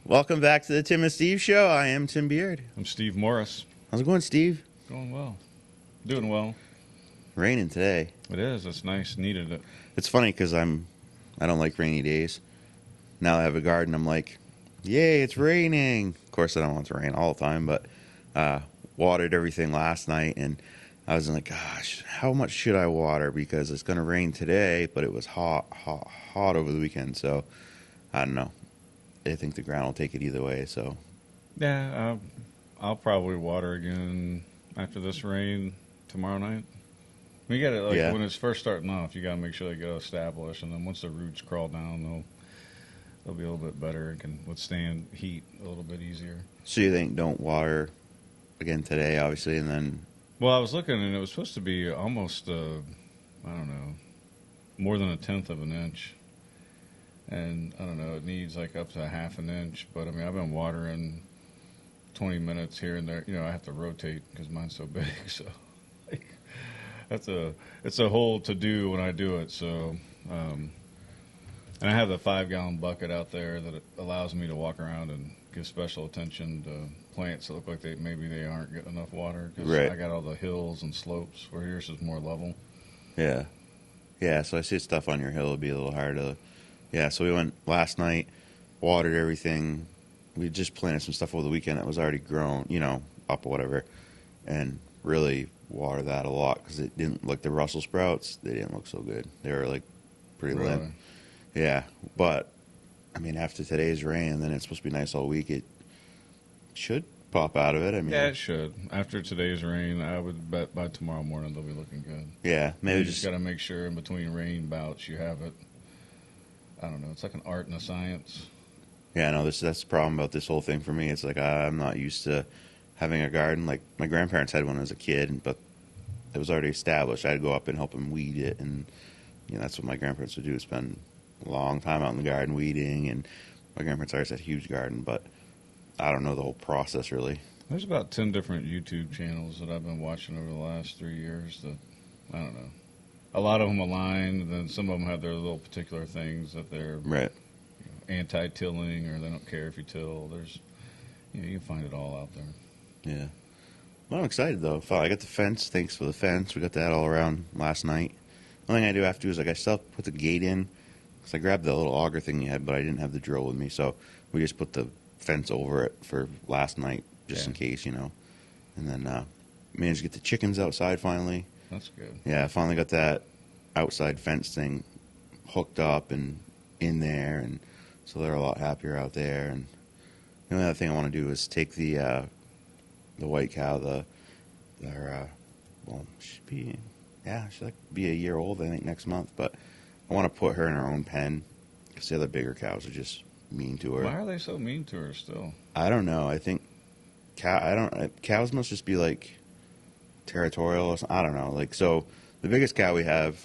Welcome back to the Tim and Steve Show. I am Tim Beard. I'm Steve Morris. How's it going, Steve? Going well. Doing well. Raining today. It is. It's nice. Needed it. It's funny because I don't like rainy days. Now I have a garden. I'm like, yay, it's raining. Of course, I don't want it to rain all the time, but watered everything last night, and I was like, gosh, how much should I water? Because it's going to rain today, but it was hot over the weekend. So I don't know. I think the ground will take it either way. So Yeah, I'll probably water again after this rain tomorrow night. We got it when it's first starting off. You got to make sure they get established, and then once the roots crawl down, they'll be a little bit better and can withstand heat a little bit easier. So you think don't water again today, obviously, and then. Well, I was looking, and it was supposed to be almost, I don't know, more than 1/10 of an inch. And, I don't know, it needs like up to 1/2 an inch. But, I mean, I've been watering 20 minutes here and there. You know, I have to rotate because mine's so big. So, like, it's a whole to-do when I do it. So, and I have the 5-gallon bucket out there that allows me to walk around and give special attention to plants that look like maybe they aren't getting enough water. Because right. I got all the hills and slopes where yours is more level. Yeah. Yeah, so I see stuff on your hill. It'd be a little hard to. Yeah, so we went last night, watered everything. We just planted some stuff over the weekend that was already grown, up or whatever, and really watered that a lot because it didn't look the Brussels sprouts. They didn't look so good. They were like pretty limp. Yeah, but I mean, after today's rain, and then it's supposed to be nice all week. It should pop out of it. I mean, yeah, it should. After today's rain, I would bet by tomorrow morning they'll be looking good. Yeah, maybe you just got to make sure in between rain bouts you have it. I don't know. It's like an art and a science. Yeah, no, that's the problem about this whole thing for me. It's like I'm not used to having a garden. Like my grandparents had one as a kid, but it was already established. I'd go up and help them weed it, and that's what my grandparents would do: spend a long time out in the garden weeding. And my grandparents always had a huge garden, but I don't know the whole process really. There's about 10 different YouTube channels that I've been watching over the last 3 years that I don't know. A lot of them align, and then some of them have their little particular things that they're right. Anti-tilling, or they don't care if you till. There's, you can find it all out there. Yeah. Well, I'm excited though. I got the fence. Thanks for the fence. We got that all around last night. The only thing I do have to do is I still have to put the gate in because I grabbed the little auger thing you had, but I didn't have the drill with me, so we just put the fence over it for last night just in case, And then managed to get the chickens outside finally. That's good. Yeah, I finally got that outside fence thing hooked up and in there, and so they're a lot happier out there. And the only other thing I want to do is take the white cow, she'd be a year old, I think, next month. But I want to put her in her own pen because the other bigger cows are just mean to her. Why are they so mean to her still? I don't know. I think cows must just be like territorial or something. I don't know. Like, so the biggest cow we have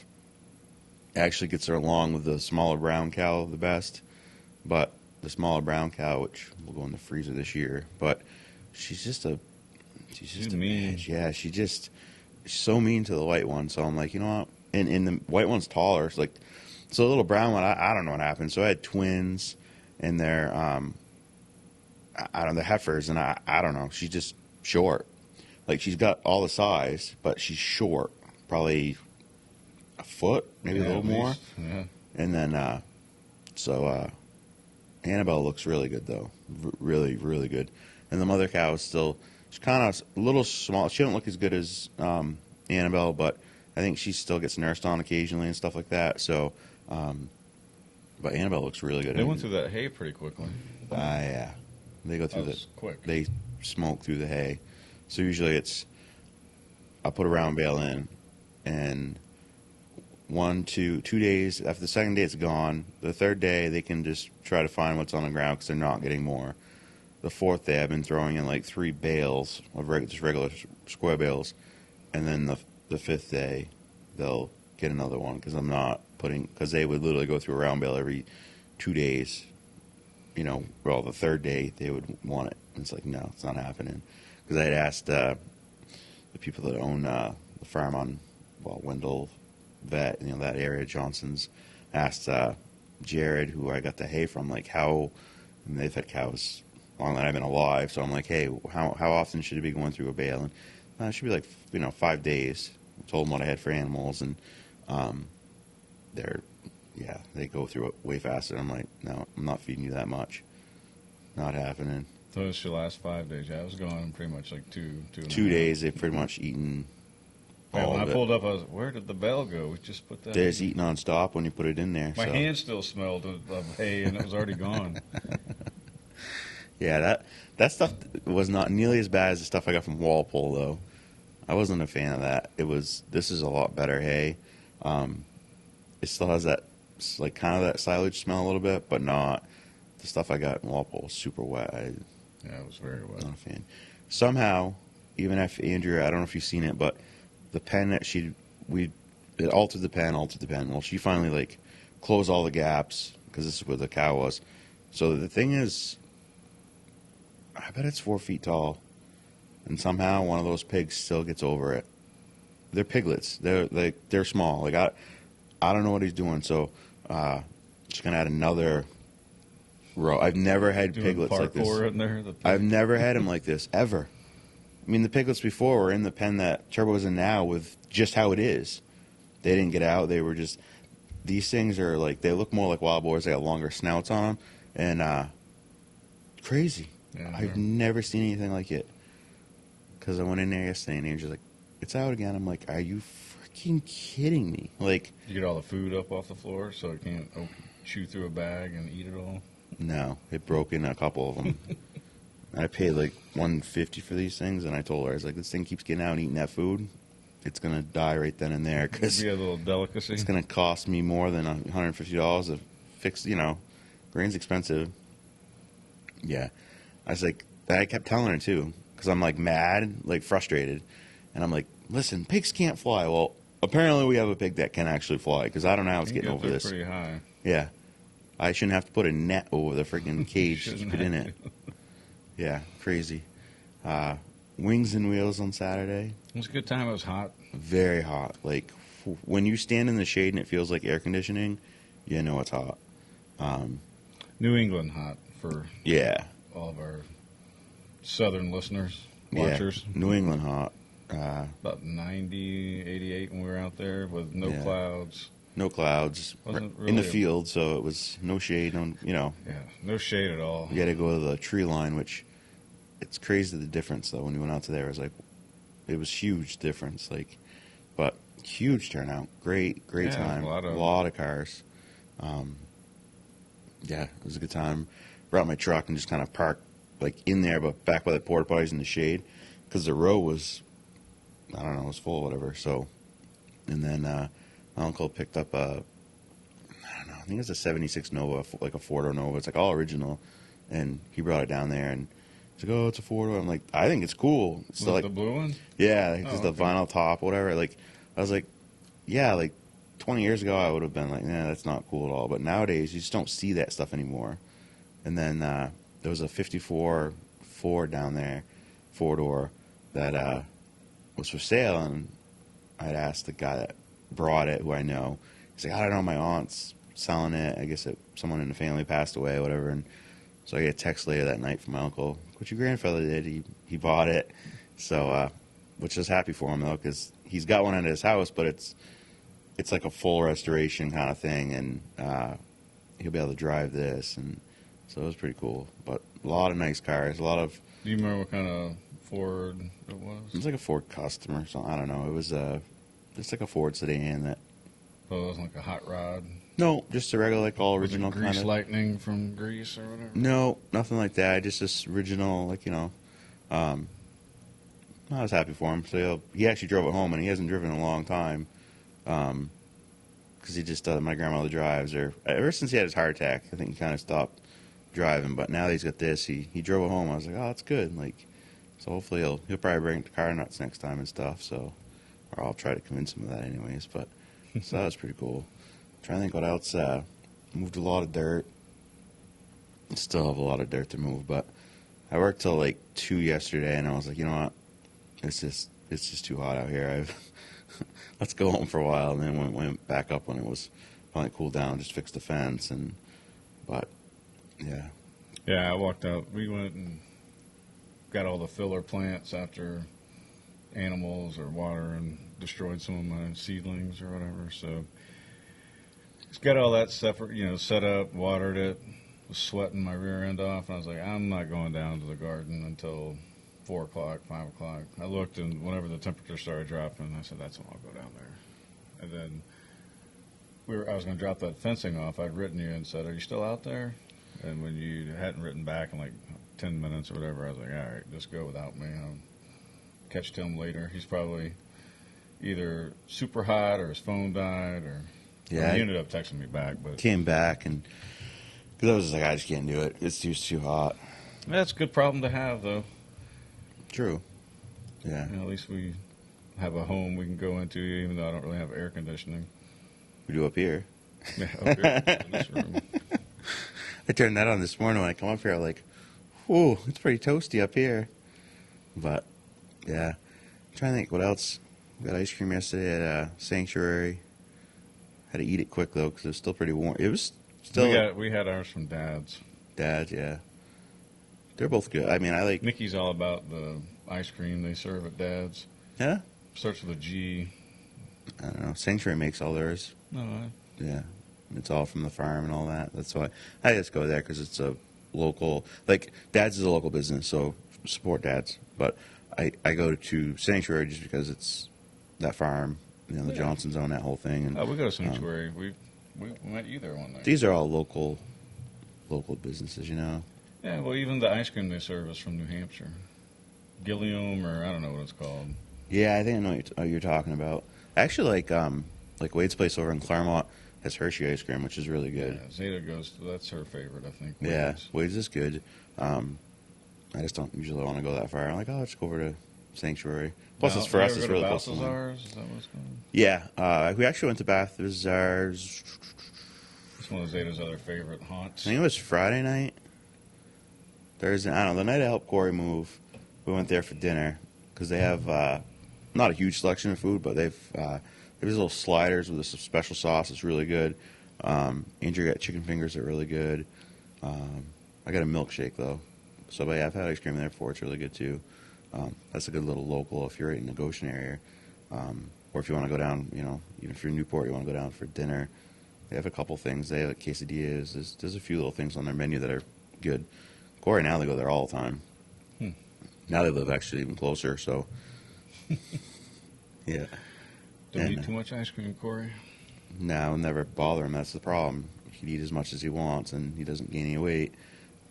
actually gets her along with the smaller brown cow the best, but the smaller brown cow, which will go in the freezer this year, but she's just a mean. bitch. Yeah, she's so mean to the white one. So I'm like, you know what? And the white one's taller. So the little brown one, I don't know what happened. So I had twins, and they're the heifers, and I don't know. She's just short. Like, she's got all the size, but she's short, probably a foot, maybe a little more. Yeah. And then, Annabelle looks really good, though. Really, really good. And the mother cow is she's kind of a little small. She don't look as good as Annabelle, but I think she still gets nursed on occasionally and stuff like that. So, but Annabelle looks really good. They went through that hay pretty quickly. Yeah. They go through quick. They smoke through the hay. So usually I'll put a round bale in, and 2 days, after the second day it's gone. The third day they can just try to find what's on the ground because they're not getting more. The fourth day I've been throwing in like 3 bales of just regular square bales, and then the fifth day they'll get another one because they would literally go through a round bale every 2 days. The third day they would want it. And it's like, no, it's not happening. Because I had asked the people that own the farm on, Wendell Vet, that area, Johnson's, asked Jared, who I got the hay from, like, how And they've had cows longer than I've been alive. So I'm like, hey, how often should it be going through a bale? And it should be like 5 days. I told them what I had for animals, and they're they go through it way faster. I'm like, no, I'm not feeding you that much. Not happening. So this should last 5 days. Yeah, I was gone pretty much like two and a 2 half. days. They've pretty much eaten all When of I it. pulled up, I was, where did the bell go? We just put that. They just eat nonstop when you put it in there. My so. hand still smelled of hay, and it was already gone. Yeah, that stuff was not nearly as bad as the stuff I got from Walpole, though. I wasn't a fan of that. This is a lot better hay. It still has that, like, kind of that silage smell a little bit, but not. The stuff I got in Walpole was super wet. Yeah, it was very wet. Not a fan. Somehow, even if Andrea, I don't know if you've seen it, but the pen that it altered the pen. Well, she finally, like, closed all the gaps, because this is where the cow was. So the thing is, I bet it's 4 feet tall, and somehow one of those pigs still gets over it. They're piglets. They're small. Like, I don't know what he's doing. So just gonna add another row. I've never had Doing piglets like this. parkour in there. I've never had them like this ever. I mean, the piglets before were in the pen that Turbo's in now with just how it is. They didn't get out. They were just. These things are like, they look more like wild boars. They got longer snouts on them, and crazy. Yeah, I've never seen anything like it. Because I went in there yesterday, and Andrew's like, "It's out again." I'm like, "Are you freaking kidding me?" Like, you get all the food up off the floor so it can't chew through a bag and eat it all. no, it broke in a couple of them. I paid like $150 for these things, and I told her, I was like, "This thing keeps getting out and eating that food. It's gonna die right then and there, because It'd be a little delicacy. it's gonna cost me more than $150 to fix. Grain's expensive." Yeah, I was like, I kept telling her too, because I'm like mad, like frustrated, and I'm like, "Listen, pigs can't fly." Well, apparently we have a pig that can actually fly, because I don't know how it's You getting get over there this. pretty high. Yeah, I shouldn't have to put a net over the freaking cage to Shouldn't keep it in have it. Yeah, crazy. Wings and wheels on Saturday. It was a good time. It was hot. Very hot. Like, when you stand in the shade and it feels like air conditioning, you know it's hot. New England hot for Yeah. all of our southern listeners, watchers. Yeah. New England hot. About 90, 88 when we were out there with no Yeah. clouds. No clouds. Wasn't in the really field, so it was no shade. Yeah, no shade at all. You got to go to the tree line, which it's crazy the difference, though. When we went out to there, it was huge difference. Like, but huge turnout. Great Yeah, time. a lot of cars. Yeah, it was a good time. Brought my truck and just kind of parked like in there, but back by the porta potties in the shade, because the row was, I don't know, it was full or whatever. So, and then my uncle picked up I don't know, I think it's a '76 Nova, like a four-door Nova. It's like all original, and he brought it down there, and he's like, "Oh, it's a four-door." I'm like, "I think it's cool." It's Was it like the blue one? yeah, just the okay. vinyl top, whatever. Like, I was like, yeah, like 20 years ago, I would have been like, nah, that's not cool at all. But nowadays, you just don't see that stuff anymore. And then there was a '54 Ford down there, four-door, that was for sale, and I'd asked the guy that brought it, who I know. He's like, I don't know, my aunt's selling it. I guess someone in the family passed away, whatever. And so I get a text later that night from my uncle, what your grandfather did, he bought it. So, which is happy for him, though, because he's got one at his house, but it's like a full restoration kind of thing, and he'll be able to drive this, and so it was pretty cool. But a lot of nice cars, a lot of... Do you remember what kind of Ford it It was? was like a Ford Custom or something. I don't know. It was just like a Ford sedan that... Oh, it wasn't like a hot rod? No, just a regular, like all Was it original Grease kind of... Lightning from Grease or whatever? No, nothing like that. Just this original, like, I was happy for him. So he actually drove it home, and he hasn't driven in a long time. Because he just my grandmother drives, or ever since he had his heart attack, I think he kind of stopped driving. But now that he's got this, he drove it home. I was like, oh, that's good. Like, so hopefully he'll probably bring the car nuts next time and stuff. So, or I'll try to convince him of that anyways. But so that was pretty cool. Trying to think what else. Moved a lot of dirt. Still have a lot of dirt to move, but I worked till like 2 yesterday, and I was like, you know what? It's just too hot out here. Let's go home for a while, and then went back up when it was finally cooled down. Just fixed the fence, but yeah, Yeah, I walked out. We went and got all the filler plants after animals or water and destroyed some of my seedlings or whatever. So just got all that stuff, set up, watered it, was sweating my rear end off, and I was like, I'm not going down to the garden until 4 o'clock, 5 o'clock. I looked, and whenever the temperature started dropping, I said, that's when I'll go down there. And then I was going to drop that fencing off. I'd written you and said, are you still out there? And when you hadn't written back in like 10 minutes or whatever, I was like, all right, just go without me. I'll catch Tim later. He's probably either super hot or his phone died, or Yeah, he ended up texting me back. But came back and because I was just like, I just can't do it. It's too hot. that's a good problem to have, though. True. Yeah. At least we have a home we can go into, even though I don't really have air conditioning. We do up here. Yeah, up here in this room. I turned that on this morning when I come up here. I'm like, whew, it's pretty toasty up here. But, yeah. I'm trying to think what else. We got ice cream yesterday at Sanctuary. Had to eat it quick, though, because it was still pretty warm. It was still... We had ours from Dad's. Dad's, yeah. They're both good. I mean, I like... Nikki's all about the ice cream they serve at Dad's. Yeah? Starts with a G. I don't know. Sanctuary makes all theirs. No, Yeah. It's all from the farm and all that. That's why I just go there because it's a local... Like, Dad's is a local business, so support Dad's. But I go to Sanctuary just because it's that farm, the Johnsons own that whole thing. And we go to Sanctuary. We met you there one night. these are all local businesses, Yeah, well, even the ice cream they serve is from New Hampshire. Gilliam, or I don't know what it's called. Yeah, I think I know what you're talking about. Actually, like Wade's place over in Claremont has Hershey ice cream, which is really good. Yeah, Zeta that's her favorite, I think. Yeah, Wade's is good. I just don't usually want to go that far. I'm like, oh, let's go over to Sanctuary. Plus, it's for us, it's really close to Balthazar's? Is that what it's called? Yeah, we actually went to Balthazar's. It's one of Zeta's other favorite haunts. I think it was Friday night. Thursday, I don't know. The night I helped Corey move, we went there for dinner because they have not a huge selection of food, but they've there's little sliders with a special sauce. It's really good. Andrew got chicken fingers that are really good. I got a milkshake though, so but yeah, I've had ice cream there before. It's really good too. That's a good little local if you're in the Goshen area, or if you want to go down, even if you're in Newport, you want to go down for dinner. They have a couple things. They have like quesadillas. There's a few little things on their menu that are good. Corey now they go there all the time. Now they live actually even closer, so yeah. Don't eat too much ice cream, Corey. No, I'll never bother him. That's the problem. He can eat as much as he wants, and he doesn't gain any weight.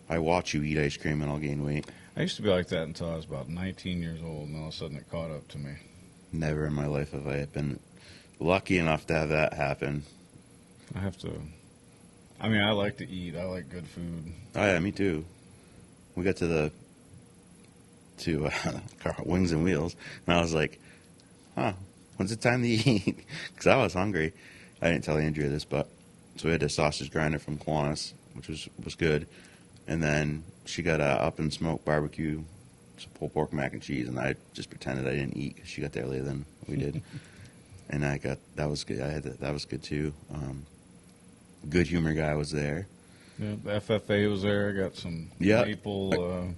I watch you eat ice cream, and I'll gain weight. I used to be like that until I was about 19 years old, and all of a sudden it caught up to me. Never in my life have I been lucky enough to have that happen. I like to eat. I like good food. Oh, yeah, me too. We got to Wings and Wheels, and I was like, when's it time to eat? Because I was hungry. I didn't tell Andrea this, but so we had a sausage grinder from Kiwanis, which was good. And then she got a up and smoked barbecue, pulled pork mac and cheese, and I just pretended I didn't eat because she got there later than we did. And that was good. That was good too. Good humor guy was there. Yeah, the FFA was there. I got some maple.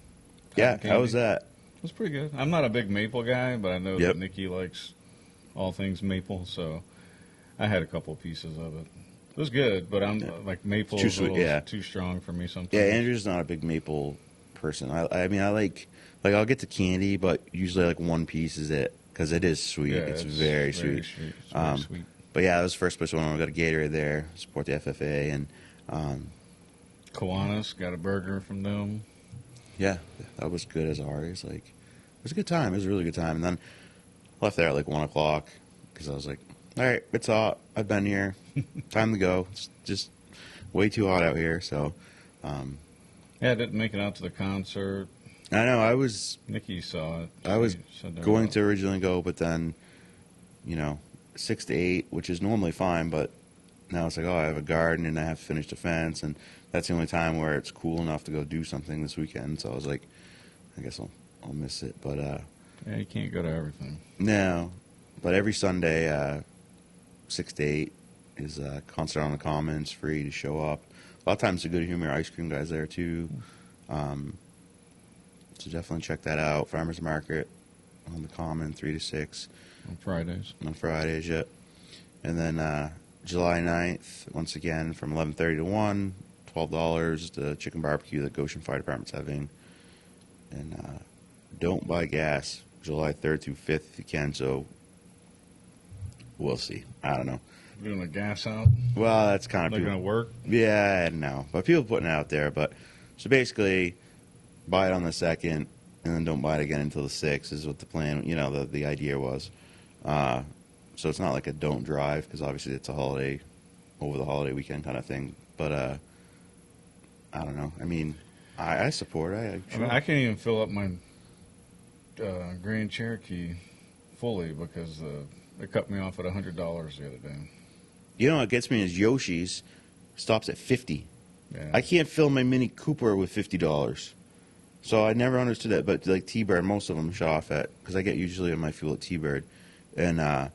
Yeah, candy. how was that? It was pretty good. I'm not a big maple guy, but I know that Nikki likes all things maple, so I had a couple pieces of it. It was good, but I'm like maple is too strong for me sometimes. Yeah, Andrew's not a big maple person. I mean, I like I'll get the candy, but usually like one piece is it because it is sweet. Yeah, it's very sweet. It's very sweet. But yeah, that was the first place when we got a Gatorade there, support the FFA, and Kiwanis got a burger from them. Yeah, that was good as always. Like, it was a good time. It was a really good time. And then left there at like 1 o'clock because I was like, all right, it's hot. I've been here. Time to go. It's just way too hot out here. So, yeah, I didn't make it out to the concert. I know. Nikki saw it. I was going to originally go, but then, 6 to 8, which is normally fine, but now it's like, I have a garden and I have to finish the fence, and that's the only time where it's cool enough to go do something this weekend. So I was like, I guess I'll miss it. But yeah, you can't go to everything. No, but every Sunday, 6 to 8 is a concert on the Commons, free to show up. A lot of times the Good Humor ice cream guys there too. So definitely check that out. Farmers Market on the Common, 3 to 6. On Fridays. On Fridays, yep. And then July 9th, once again, from 11:30 to 1, $12, the chicken barbecue that Goshen Fire Department's having. And don't buy gas July 3rd through 5th if you can, so we'll see. I don't know. Doing a gas out? Well, that's kind of... Not going to work? Yeah, I don't know. But people putting it out there. But so basically, buy it on the 2nd, and then don't buy it again until the 6th is what the plan, the idea was. So it's not like a don't drive, because obviously it's a holiday, over the holiday weekend kind of thing. But I don't know. I mean, I support it. I can't even fill up my Grand Cherokee fully because they cut me off at $100 the other day. You know what gets me is Yoshi's stops at $50. Yeah. I can't fill my Mini Cooper with $50. So I never understood that. But like T-Bird, most of them shut off at, because I get usually my fuel at T-Bird, and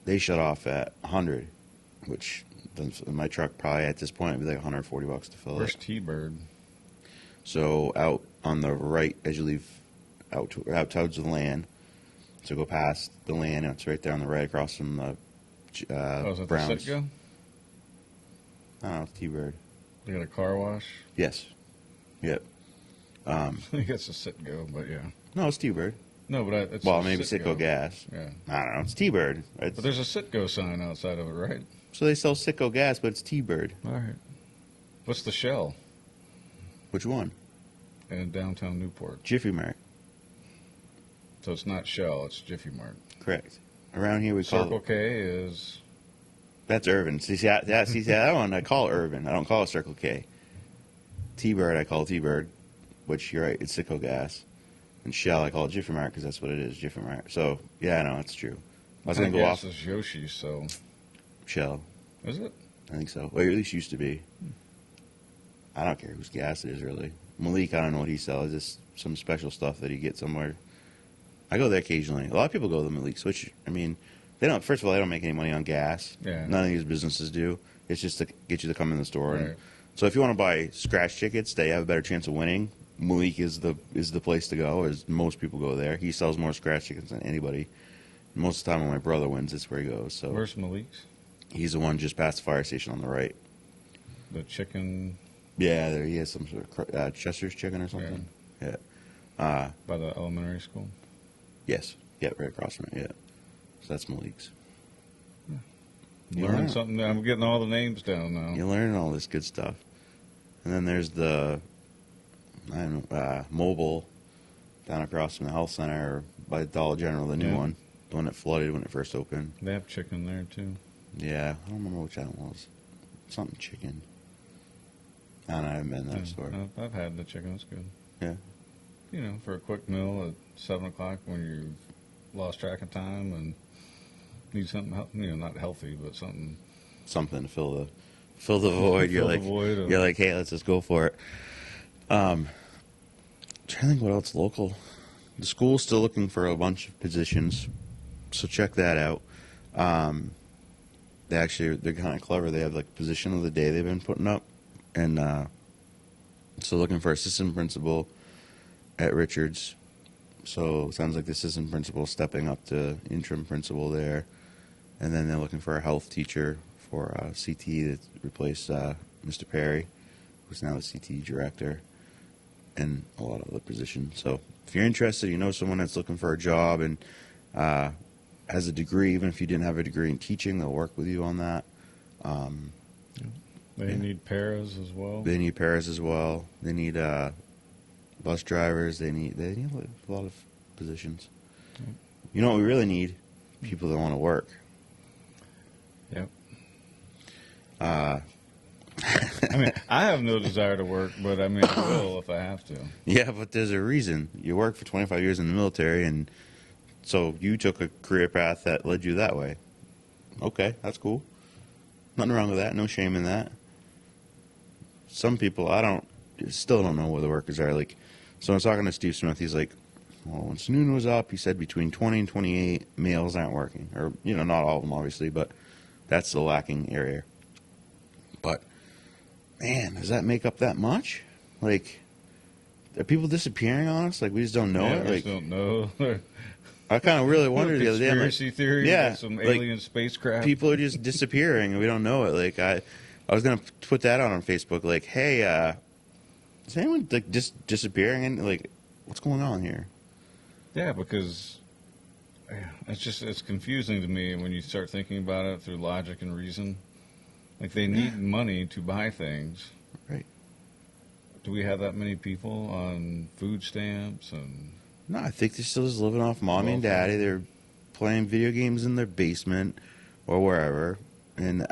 they shut off at 100, which my truck probably at this point would be like $140 to fill. Where's T-Bird? So out on the right as you leave out towards the land. So go past the land, and it's right there on the right across from the is it Browns. the Citgo? I don't know, it's T-Bird. They got a car wash? Yes. Yep. I think it's a Citgo, but yeah. No, it's T-Bird. No, but it's Well, a maybe Citgo gas. Yeah. I don't know. It's T-Bird. But there's a Citgo sign outside of it, right? So they sell Citgo gas, but it's T-Bird. All right. What's the Shell Which one? in downtown Newport? Jiffy Mart. So it's not Shell, it's Jiffy Mart. Correct. Around here we call Circle it... K is... That's Irvin. See, that one I call Irvin. I don't call it Circle K. T-Bird I call T-Bird, which you're right, it's Citgo gas. And Shell I call it Jiffy Mart because that's what it is, Jiffy Mart. So, yeah, I know, that's true. I was going to go off... is Yoshi, so... Shell. Is it? I think so. Well, at least used to be. I don't care whose gas it is, really. Malik, I don't know what he sells. Just some special stuff that he gets somewhere. I go there occasionally. A lot of people go to the Malik's, which, I mean, they don't. First of all, they don't make any money on gas. Yeah. None of these businesses do. It's just to get you to come in the store. Right. And, so if you want to buy scratch tickets, they have a better chance of winning. Malik is the place to go, as most people go there. He sells more scratch tickets than anybody. Most of the time when my brother wins, that's where he goes. So Where's Malik's? he's the one just past the fire station on the right. The chicken... Yeah, there he has some sort of Chester's chicken or something. Yeah. By the elementary school? Yes. Yeah, right across from it. Yeah. So that's Malik's. Learning something. I'm getting all the names down now. You're learning all this good stuff. And then there's the Mobile down across from the health center or by Dollar General, the new one. The one that flooded when it first opened. They have chicken there, too. Yeah. I don't remember which one it was. Something chicken. I don't know. I haven't been in that store. I've had the chicken. It's good. Yeah. You know, for a quick meal at 7 o'clock when you've lost track of time and need something, not healthy, but something. Something to fill the void. You're like, hey, let's just go for it. Trying to think what else local. The school's still looking for a bunch of positions, so check that out. They're kind of clever. They have like position of the day they've been putting up, and so looking for assistant principal at Richards. So it sounds like the assistant principal stepping up to interim principal there, and then they're looking for a health teacher for CT to replace Mr. Perry, who's now the CT director, and a lot of other positions. So if you're interested, you know someone that's looking for a job and has a degree, even if you didn't have a degree in teaching, they'll work with you on that. They need paras as well. They need paras as well. They need bus drivers. They need a lot of positions. Yep. You know what we really need? People that want to work. Yep. I mean, I have no desire to work, but I mean, I will if I have to. Yeah, but there's a reason. You worked for 25 years in the military, and so you took a career path that led you that way. Okay, that's cool. Nothing wrong with that. No shame in that. Some people, still don't know where the workers are. Like, so I was talking to Steve Smith. He's like, well, when Snoon was up, he said between 20 and 28 males aren't working. Or, not all of them, obviously, but that's the lacking area. But, man, does that make up that much? Like, are people disappearing on us? Like, we just don't know Yeah, it? we Like, just don't know. I kind of really wondered the other day. I'm like, Conspiracy theory. yeah, Some like, alien spacecraft. people are just disappearing and we don't know it. Like, I was going to put that on Facebook. Like, hey, is anyone, like, just disappearing? And, like, what's going on here? Yeah, because it's confusing to me when you start thinking about it through logic and reason. Like, they need money to buy things. Right. Do we have that many people on food stamps and? No, I think they're still just living off mommy and Welfare. daddy. They're playing video games in their basement or wherever. And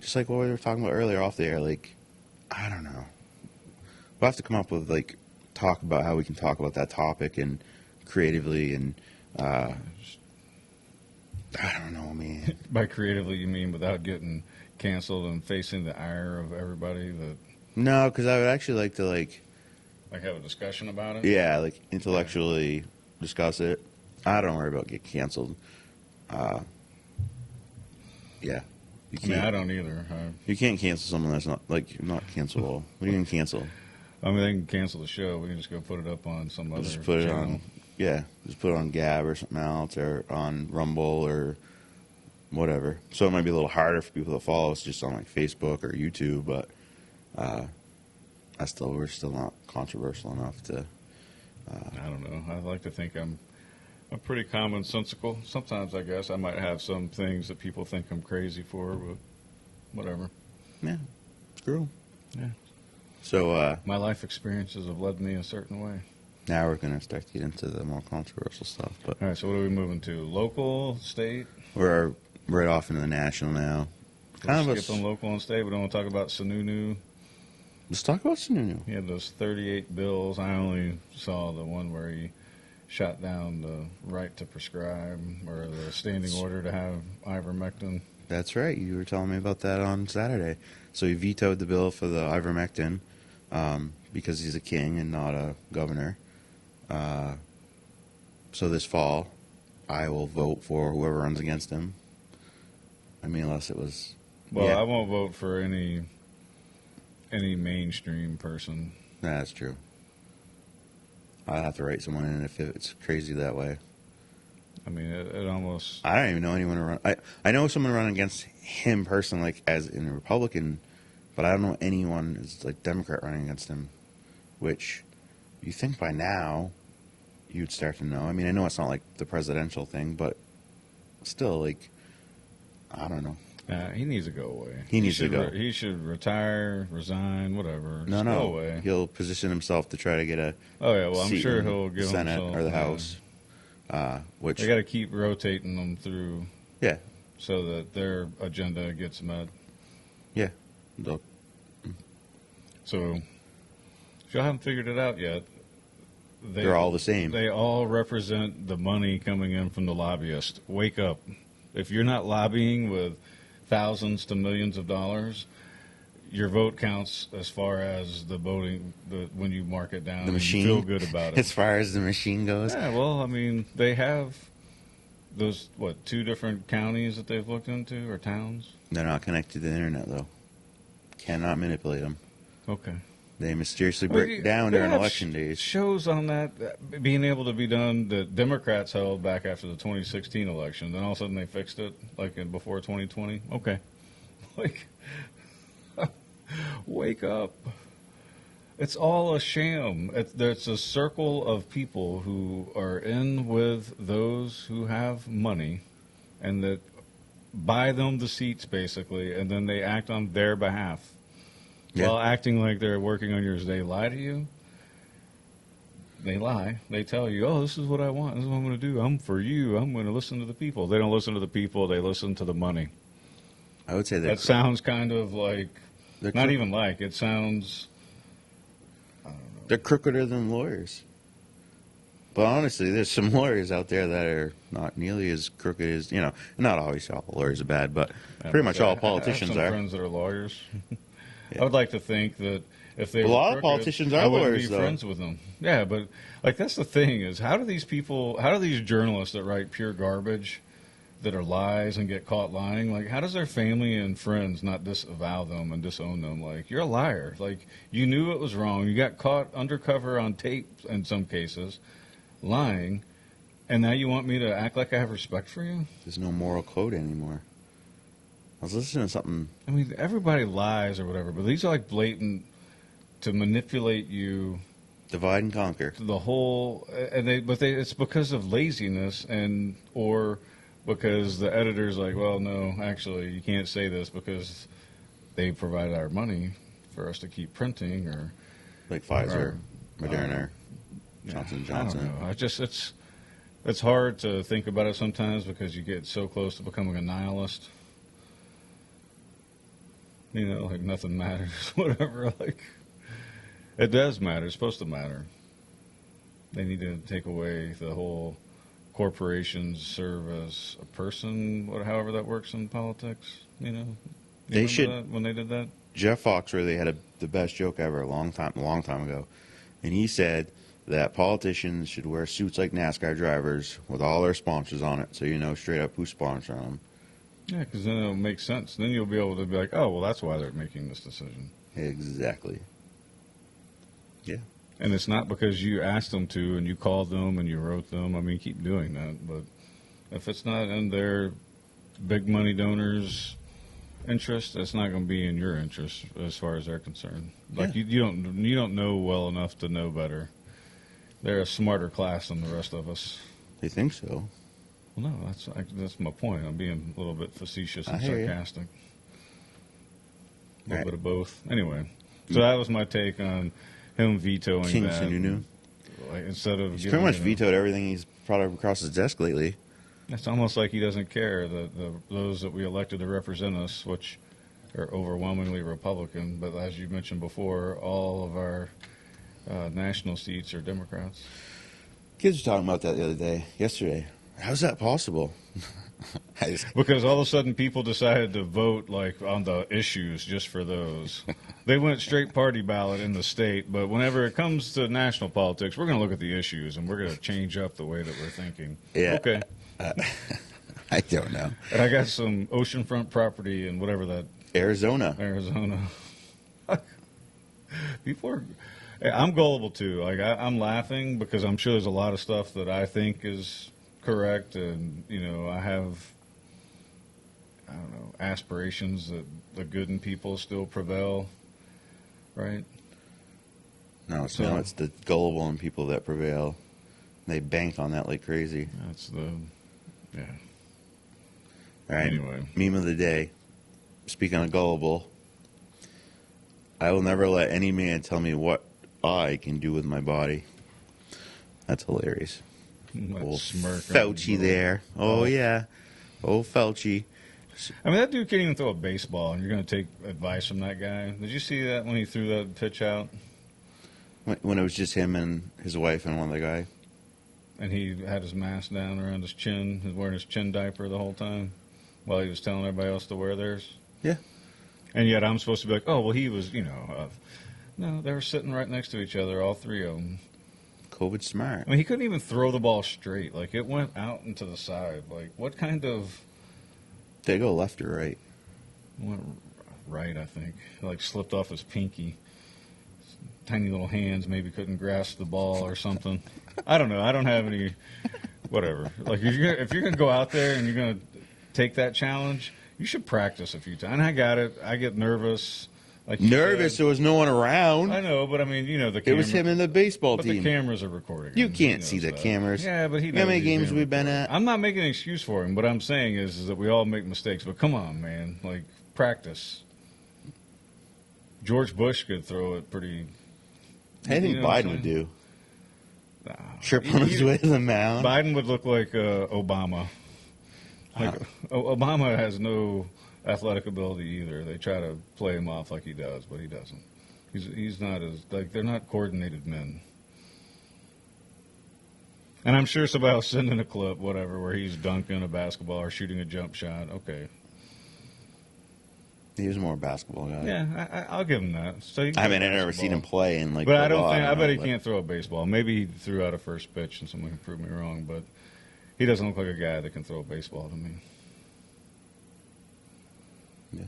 just like what we were talking about earlier off the air, like, I don't know. We'll have to come up with, like, talk about how we can talk about that topic and creatively and, I don't know, man. By creatively, you mean without getting canceled and facing the ire of everybody that No, because I would actually like to, like have a discussion about it? yeah, like, intellectually discuss it. I don't worry about getting canceled. Yeah. You I mean, can't, I don't either. you can't cancel someone that's not, like, not cancelable. What are you going to cancel? I mean, they can cancel the show. We can just go put it up on some other Just put it channel. on, yeah, just put it on Gab or something else, or on Rumble or whatever. So it might be a little harder for people to follow us just on, like, Facebook or YouTube, but we're still not controversial enough to. I don't know. I like to think I'm pretty commonsensical. Sometimes I guess I might have some things that people think I'm crazy for, but whatever. Yeah, screw 'em. Yeah. So My life experiences have led me a certain way. now we're gonna start to get into the more controversial stuff, but All right, so what are we moving to? Local, state? we're right off into the national now. Kind We'll of skip on local and state. We don't want to talk about Sununu. let's talk about Sununu. He had those 38 bills. I only saw the one where he shot down the right to prescribe or the standing order to have ivermectin. That's right. You were telling me about that on Saturday. So he vetoed the bill for the ivermectin because he's a king and not a governor. So this fall, I will vote for whoever runs against him. I mean, unless it was. Well, yeah, I won't vote for any mainstream person. that's true. I'd have to write someone in if it's crazy that way. I mean, it almost. I don't even know anyone to run. I know someone running against him personally, like as in a Republican, but I don't know anyone as like Democrat running against him. Which you think by now you'd start to know. I mean, I know it's not like the presidential thing, but still, like, I don't know. He needs to go away. He needs to should go. He should retire, resign, whatever. Just No, go away. he'll position himself to try to get a Oh yeah, well I'm seat sure in he'll the give Senate himself, or the House. Which They got to keep rotating them through, yeah, so that their agenda gets met. yeah, they'll- So, if y'all haven't figured it out yet, they're all the same. They all represent the money coming in from the lobbyists. Wake up! If you're not lobbying with thousands to millions of dollars, your vote counts as far as the voting. When you mark it down, The machine. and you feel good about it. As far as the machine goes, Yeah, well, I mean, they have those two different counties that they've looked into or towns. they're not connected to the internet though. Cannot manipulate them. Okay. They mysteriously Well, break down they during have election days. Shows on that being able to be done that Democrats held back after the 2016 election. Then all of a sudden they fixed it before 2020. Okay. Like, wake up. It's all a sham. It's a circle of people who are in with those who have money and that buy them the seats, basically, and then they act on their behalf. Yeah. While acting like they're working on yours. They lie to you. They lie. They tell you, oh, this is what I want. This is what I'm going to do. I'm for you. I'm going to listen to the people. They don't listen to the people. They listen to the money. I would say That sounds kind of like, they're not crook- even like, it sounds, they're crookeder than lawyers. But honestly, there's some lawyers out there that are not nearly as crooked as, not always all lawyers are bad, but pretty much all politicians I have some are. friends that are lawyers. Yeah. I would like to think that if they A were lot of crooked, politicians are I wouldn't lawyers, be though. friends with them. Yeah, but that's the thing is, how do these journalists that write pure garbage that are lies and get caught lying, like, how does their family and friends not disavow them and disown them? Like, you're a liar. Like, you knew it was wrong. You got caught undercover on tape in some cases, lying, and now you want me to act like I have respect for you? There's no moral code anymore. I was listening to something. I mean, everybody lies or whatever, but these are like blatant to manipulate you. Divide and conquer. The whole, it's because of laziness or because the editor's like, well, no, actually, you can't say this because they provide our money for us to keep printing, or like Pfizer, Moderna, Johnson & Johnson. I don't know. It's hard to think about it sometimes because you get so close to becoming a nihilist. You know, like nothing matters, whatever. Like, it does matter. It's supposed to matter. They need to take away the whole corporations serve as a person, however that works in politics. You know, They should. When they did that. Jeff Foxworthy had the best joke ever a long time ago, and he said that politicians should wear suits like NASCAR drivers with all their sponsors on it, so you know straight up who's sponsoring them. Yeah, because then it'll make sense. Then you'll be able to be like, oh, well, that's why they're making this decision. Exactly. Yeah. And it's not because you asked them to and you called them and you wrote them. I mean, keep doing that. But if it's not in their big money donors' interest, it's not going to be in your interest as far as they're concerned. Like, Yeah. you don't know well enough to know better. They're a smarter class than the rest of us. They think so. Well, no, that's my point. I'm being a little bit facetious and I hear you. sarcastic. A little Right. bit of both. Anyway, so that was my take on him vetoing King that. Sununu. Like, instead of He's giving, pretty much you know, vetoed everything he's brought across his desk lately. It's almost like he doesn't care that those that we elected to represent us, which are overwhelmingly Republican, but as you mentioned before, all of our national seats are Democrats. Kids were talking about that the other day, yesterday. How's that possible? Because all of a sudden people decided to vote like on the issues just for those. They went straight party ballot in the state, but whenever it comes to national politics, we're going to look at the issues and we're going to change up the way that we're thinking. Yeah. Okay. I don't know. And I got some oceanfront property and whatever that Arizona. People are. I'm gullible too. Like I'm laughing because I'm sure there's a lot of stuff that I think is correct, and you know I have, I don't know, aspirations that the good in people still prevail, right? No, it's the gullible in people that prevail. They bank on that like crazy. That's yeah. All right. Anyway. Meme of the day. Speaking of gullible, I will never let any man tell me what I can do with my body. That's hilarious. That Old smirk. Fauci there. Oh, yeah. Old Fauci. I mean, that dude can't even throw a baseball, and you're going to take advice from that guy. Did you see that when he threw that pitch out? When it was just him and his wife and one other guy. And he had his mask down around his chin. He was wearing his chin diaper the whole time while he was telling everybody else to wear theirs. Yeah. And yet I'm supposed to be like, oh, well, he was, no, they were sitting right next to each other, all three of them. COVID smart. I mean, he couldn't even throw the ball straight. Like, it went out and to the side. Like, what kind of... Did it go left or right? Went right, I think. Like, slipped off his pinky. Tiny little hands maybe couldn't grasp the ball or something. I don't know. I don't have any... Whatever. Like, if you're going to go out there and you're going to take that challenge, you should practice a few times. And I got it. I get nervous. Like Nervous, there was no one around. I know, but I mean, the camera. It was him and the baseball but team. the cameras are recording. You him. can't He see knows the that. cameras. Yeah, but he You knows know how many he's games being we've been recorded. at? I'm not making an excuse for him. What I'm saying is that we all make mistakes. But come on, man. Like, practice. George Bush could throw it pretty... I think know what I'm Biden would saying? do. Trip on his way to the mound. Biden would look like Obama. Like, Obama has no athletic ability either. They try to play him off like he does, but he doesn't. He's not as, like, they're not coordinated men. And I'm sure somebody will send in a clip, whatever, where he's dunking a basketball or shooting a jump shot. Okay. He was more a basketball guy. Yeah, I'll give him that. So I mean, I've never seen him play in, like, But I bet he can't throw a baseball. Maybe he threw out a first pitch and someone can prove me wrong, but He doesn't look like a guy that can throw a baseball to me. Yeah,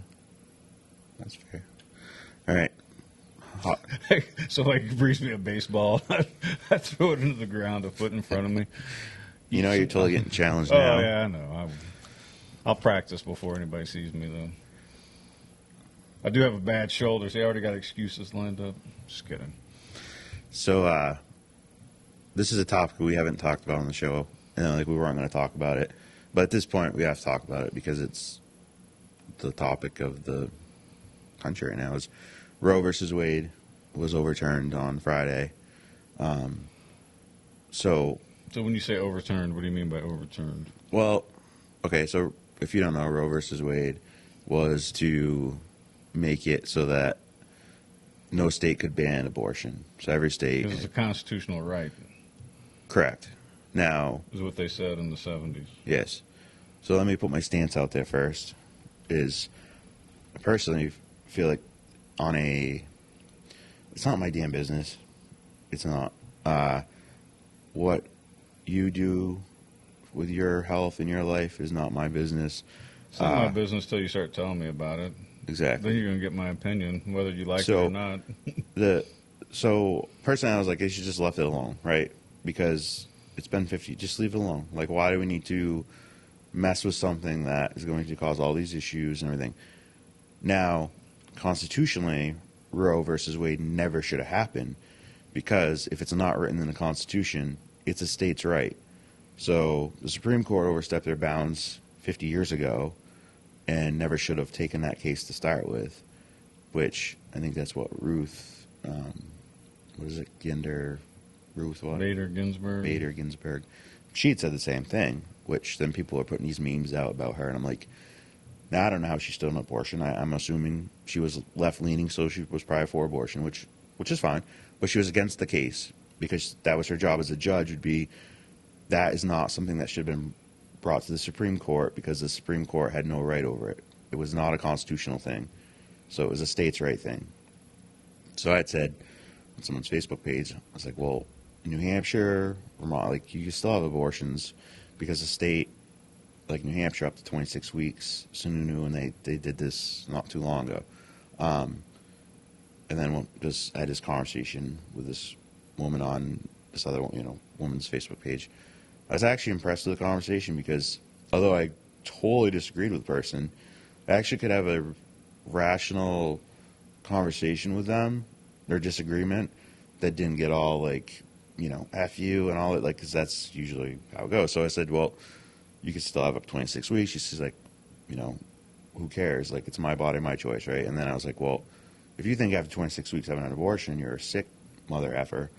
that's fair. All right. So, like, he brings me a baseball, I throw it into the ground, a foot in front of me. You know you're totally getting challenged Oh, now. yeah, I know. I'll practice before anybody sees me, though. I do have a bad shoulder, so I already got excuses lined up. Just kidding. So, this is a topic we haven't talked about on the show. Like, we weren't going to talk about it. But at this point, we have to talk about it because it's the topic of the country right now. Is Roe versus Wade was overturned on Friday. So when you say overturned, what do you mean by overturned? Well, okay, so if you don't know, Roe versus Wade was to make it so that no state could ban abortion. So every state... Because it's a constitutional right. Correct. Now... Is what they said in the 70s. Yes. So let me put my stance out there first. Is I personally feel like on a... It's not my damn business. It's not. What you do with your health and your life is not my business. It's not my business till you start telling me about it. Exactly. Then you're going to get my opinion, whether you like it or not. So personally, I was like, they should just left it alone, right? Because it's been 50. Just leave it alone. Like, why do we need to mess with something that is going to cause all these issues and everything? Now, constitutionally, Roe versus Wade never should have happened because if it's not written in the Constitution, it's a state's right. So the Supreme Court overstepped their bounds 50 years ago and never should have taken that case to start with, which I think that's what Ruth, what is it, Ruth what? Bader Ginsburg. She had said the same thing, which then people are putting these memes out about her, and I'm like, now I don't know how she's still an abortion. I'm assuming she was left-leaning, so she was probably for abortion, which is fine, but she was against the case because that was her job as a judge, would be that is not something that should have been brought to the Supreme Court because the Supreme Court had no right over it. It was not a constitutional thing. So it was a states' right thing. So I had said on someone's Facebook page, I was like, well, New Hampshire, Vermont, like, you can still have abortions because the state, like New Hampshire, up to 26 weeks, Sununu, and they did this not too long ago. And then I had this conversation with this woman on this other, woman's Facebook page. I was actually impressed with the conversation because although I totally disagreed with the person, I actually could have a rational conversation with them, their disagreement, that didn't get all like, F you and all that, like, because that's usually how it goes. So I said, well, you could still have up to 26 weeks. She's like, who cares? Like, it's my body, my choice, right? And then I was like, well, if you think after 26 weeks having an abortion, you're a sick mother effer.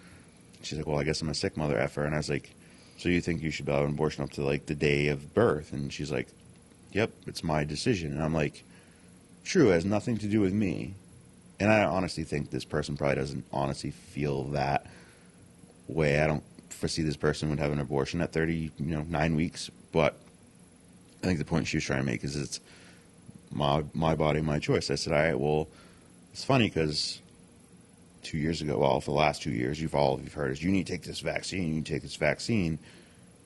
She's like, well, I guess I'm a sick mother effer. And I was like, so you think you should be able to have an abortion up to, like, the day of birth? And she's like, yep, it's my decision. And I'm like, true, it has nothing to do with me. And I honestly think this person probably doesn't honestly feel that way. I don't foresee this person would have an abortion at 9 weeks. But I think the point she was trying to make is it's my body, my choice. I said, all right, well, it's funny because 2 years ago, well, for the last 2 years, you've heard is you need to take this vaccine, you need to take this vaccine.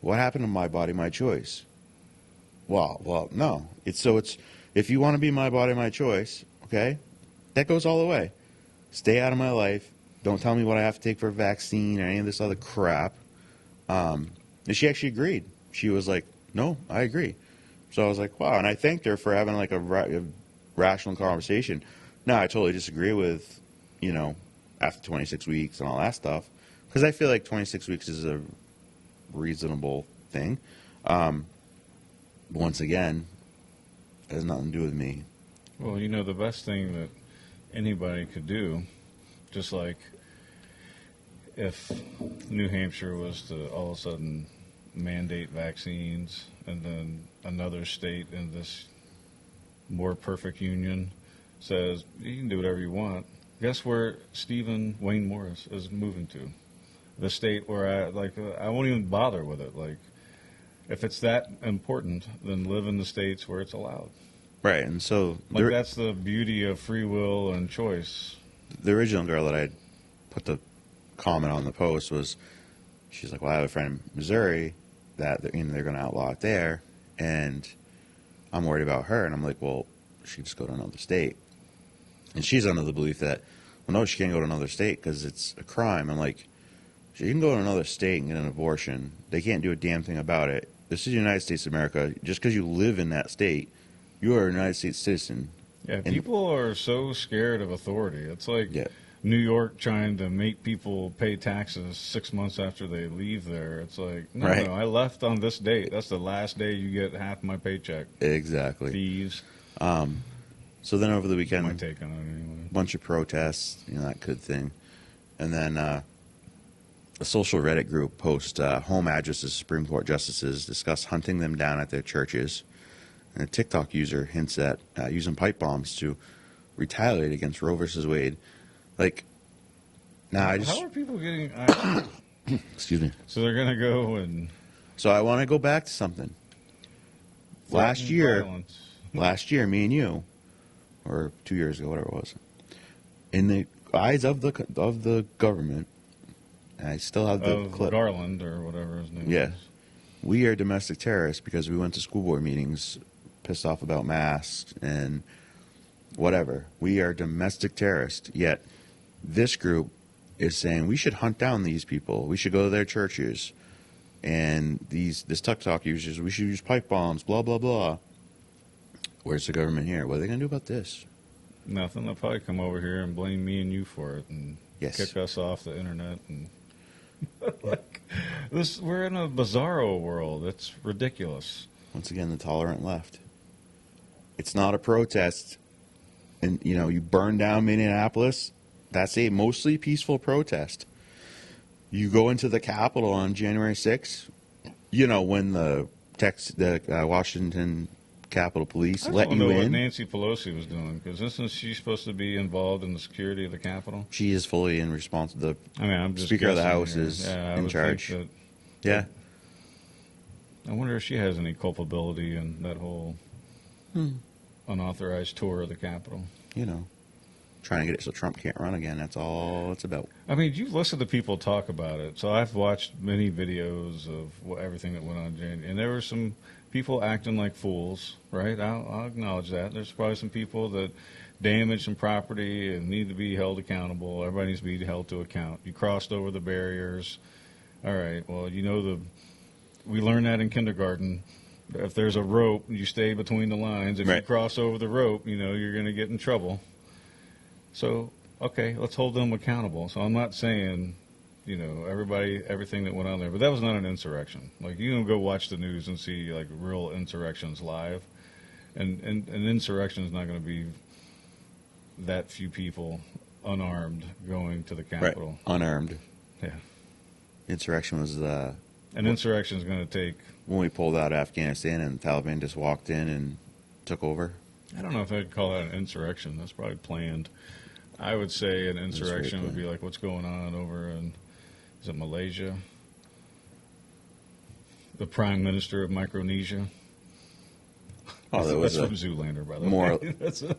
What happened to my body, my choice? Well, no. It's if you want to be my body, my choice, okay, that goes all the way. Stay out of my life. Don't tell me what I have to take for a vaccine or any of this other crap. And she actually agreed. She was like, no, I agree. So I was like, wow. And I thanked her for having like a rational conversation. Now, I totally disagree with, after 26 weeks and all that stuff, because I feel like 26 weeks is a reasonable thing. But once again, it has nothing to do with me. Well, the best thing that anybody could do, just like if New Hampshire was to all of a sudden mandate vaccines and then another state in this more perfect union says you can do whatever you want. Guess where Stephen Wayne Morris is moving to? The state where I won't even bother with it. Like, if it's that important, then live in the states where it's allowed. Right, and so that's the beauty of free will and choice. The original girl that I put the comment on the post was, she's like, well, I have a friend in Missouri, that they're going to outlaw it there, and I'm worried about her. And I'm like, well, she just go to another state. And she's under the belief that, well, no, she can't go to another state because it's a crime. I'm like, she can go to another state and get an abortion. They can't do a damn thing about it. This is the United States of America. Just because you live in that state, you are a United States citizen. Yeah, people are so scared of authority. It's like Yeah. New York trying to make people pay taxes 6 months after they leave there. It's like, no, Right. no, I left on this date. That's the last day you get half my paycheck. Exactly. Thieves. So then over the weekend, My take on it anyway. a bunch of protests, that good thing. And then a social Reddit group posts home addresses of Supreme Court justices, discuss hunting them down at their churches. And a TikTok user hints at using pipe bombs to retaliate against Roe versus Wade. Like, now I just... How are people getting... Excuse me. So they're going to go and... So I want to go back to something. Last year, me and you, or 2 years ago, whatever it was, in the eyes of the government, and I still have the clip. Garland or whatever his name Yeah. is. We are domestic terrorists because we went to school board meetings pissed off about masks and whatever. We are domestic terrorists. Yet this group is saying we should hunt down these people. We should go to their churches. And this TikTok users, we should use pipe bombs, blah, blah, blah. Where's the government here? What are they going to do about this? Nothing. They'll probably come over here and blame me and you for it and Yes. kick us off the internet. And we're in a bizarro world. It's ridiculous. Once again, the tolerant left. It's not a protest. And, you burn down Minneapolis. That's a mostly peaceful protest. You go into the Capitol on January 6th, when the Washington Capitol Police let you I don't know what in. Nancy Pelosi was doing, because isn't she supposed to be involved in the security of the Capitol? She is fully in response. The I'm just Speaker of the guessing House here. is I in would charge. think Yeah. I wonder if she has any culpability in that whole unauthorized tour of the Capitol. Trying to get it so Trump can't run again. That's all it's about. I mean, you've listened to people talk about it. So I've watched many videos of everything that went on in January. And there were some people acting like fools, right? I'll acknowledge that. There's probably some people that damaged some property and need to be held accountable. Everybody needs to be held to account. You crossed over the barriers. All right, well, we learned that in kindergarten. If there's a rope, you stay between the lines. If you cross over the rope, you're going to get in trouble. So, okay, let's hold them accountable. So I'm not saying, everything that went on there, but that was not an insurrection. Like, you can go watch the news and see, like, real insurrections live. And an insurrection is not going to be that few people unarmed going to the Capitol. Right. Unarmed. Yeah. Insurrection was An insurrection is going to take... when we pulled out of Afghanistan and the Taliban just walked in and took over. I don't know if I'd call that an insurrection. That's probably planned. I would say an insurrection would be like what's going on over in, is it Malaysia? The Prime Minister of Micronesia. Oh, that's from Zoolander, by the way.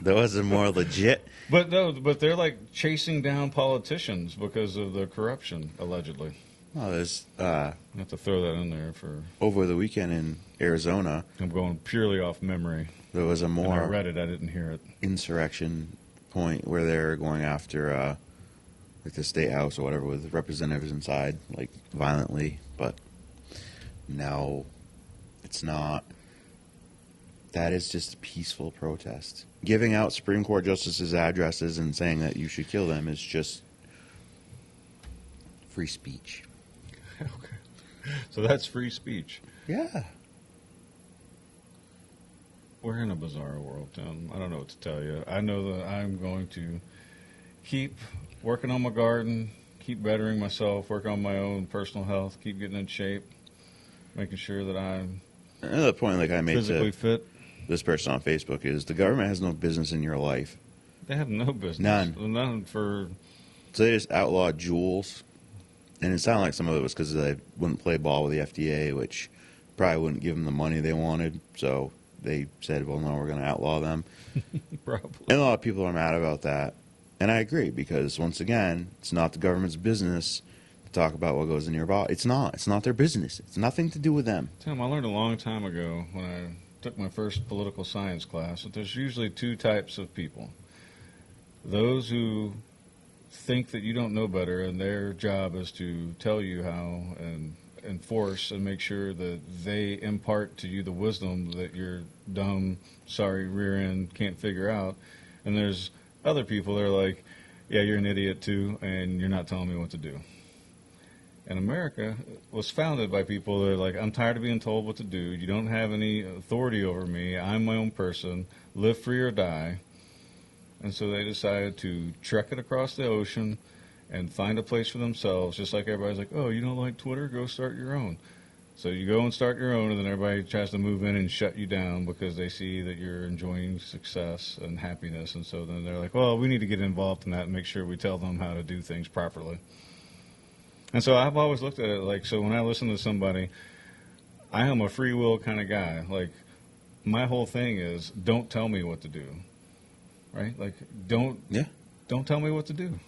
There was a more legit. But they're like chasing down politicians because of the corruption, allegedly. Oh, there's. I have to throw that in there for. Over the weekend in Arizona. I'm going purely off memory. There was a more. And I read it. I didn't hear it. Insurrection point where they're going after like the state house or whatever with representatives inside, like violently. But no, it's not. That is just a peaceful protest. Giving out Supreme Court justices' addresses and saying that you should kill them is just free speech. Okay. So that's free speech. Yeah. We're in a bizarre world, Tim. I don't know what to tell you. I know that I'm going to keep working on my garden, keep bettering myself, work on my own personal health, keep getting in shape, making sure that I'm Another point like I made physically to fit. This person on Facebook is the government has no business in your life. They have no business. None for... So they just outlawed jewels. And it sounded like some of it was because they wouldn't play ball with the FDA, which probably wouldn't give them the money they wanted. So they said, well, no, we're going to outlaw them. Probably. And a lot of people are mad about that. And I agree, because once again, it's not the government's business talk about what goes in your body. It's not. It's not their business. It's nothing to do with them. Tim, I learned a long time ago when I took my first political science class that there's usually two types of people. Those who think that you don't know better, and their job is to tell you how and enforce and make sure that they impart to you the wisdom that your dumb, sorry rear end can't figure out. And there's other people that are like, yeah, you're an idiot too, and you're not telling me what to do. And America was founded by people that are like, I'm tired of being told what to do. You don't have any authority over me. I'm my own person. Live free or die. And so they decided to trek it across the ocean and find a place for themselves, just like everybody's like, oh, you don't like Twitter? Go start your own. So you go and start your own, and then everybody tries to move in and shut you down because they see that you're enjoying success and happiness. And so then they're like, well, we need to get involved in that and make sure we tell them how to do things properly. And so I've always looked at it like, so when I listen to somebody, I am a free will kind of guy. Like, my whole thing is, don't tell me what to do. Right? Like, don't tell me what to do.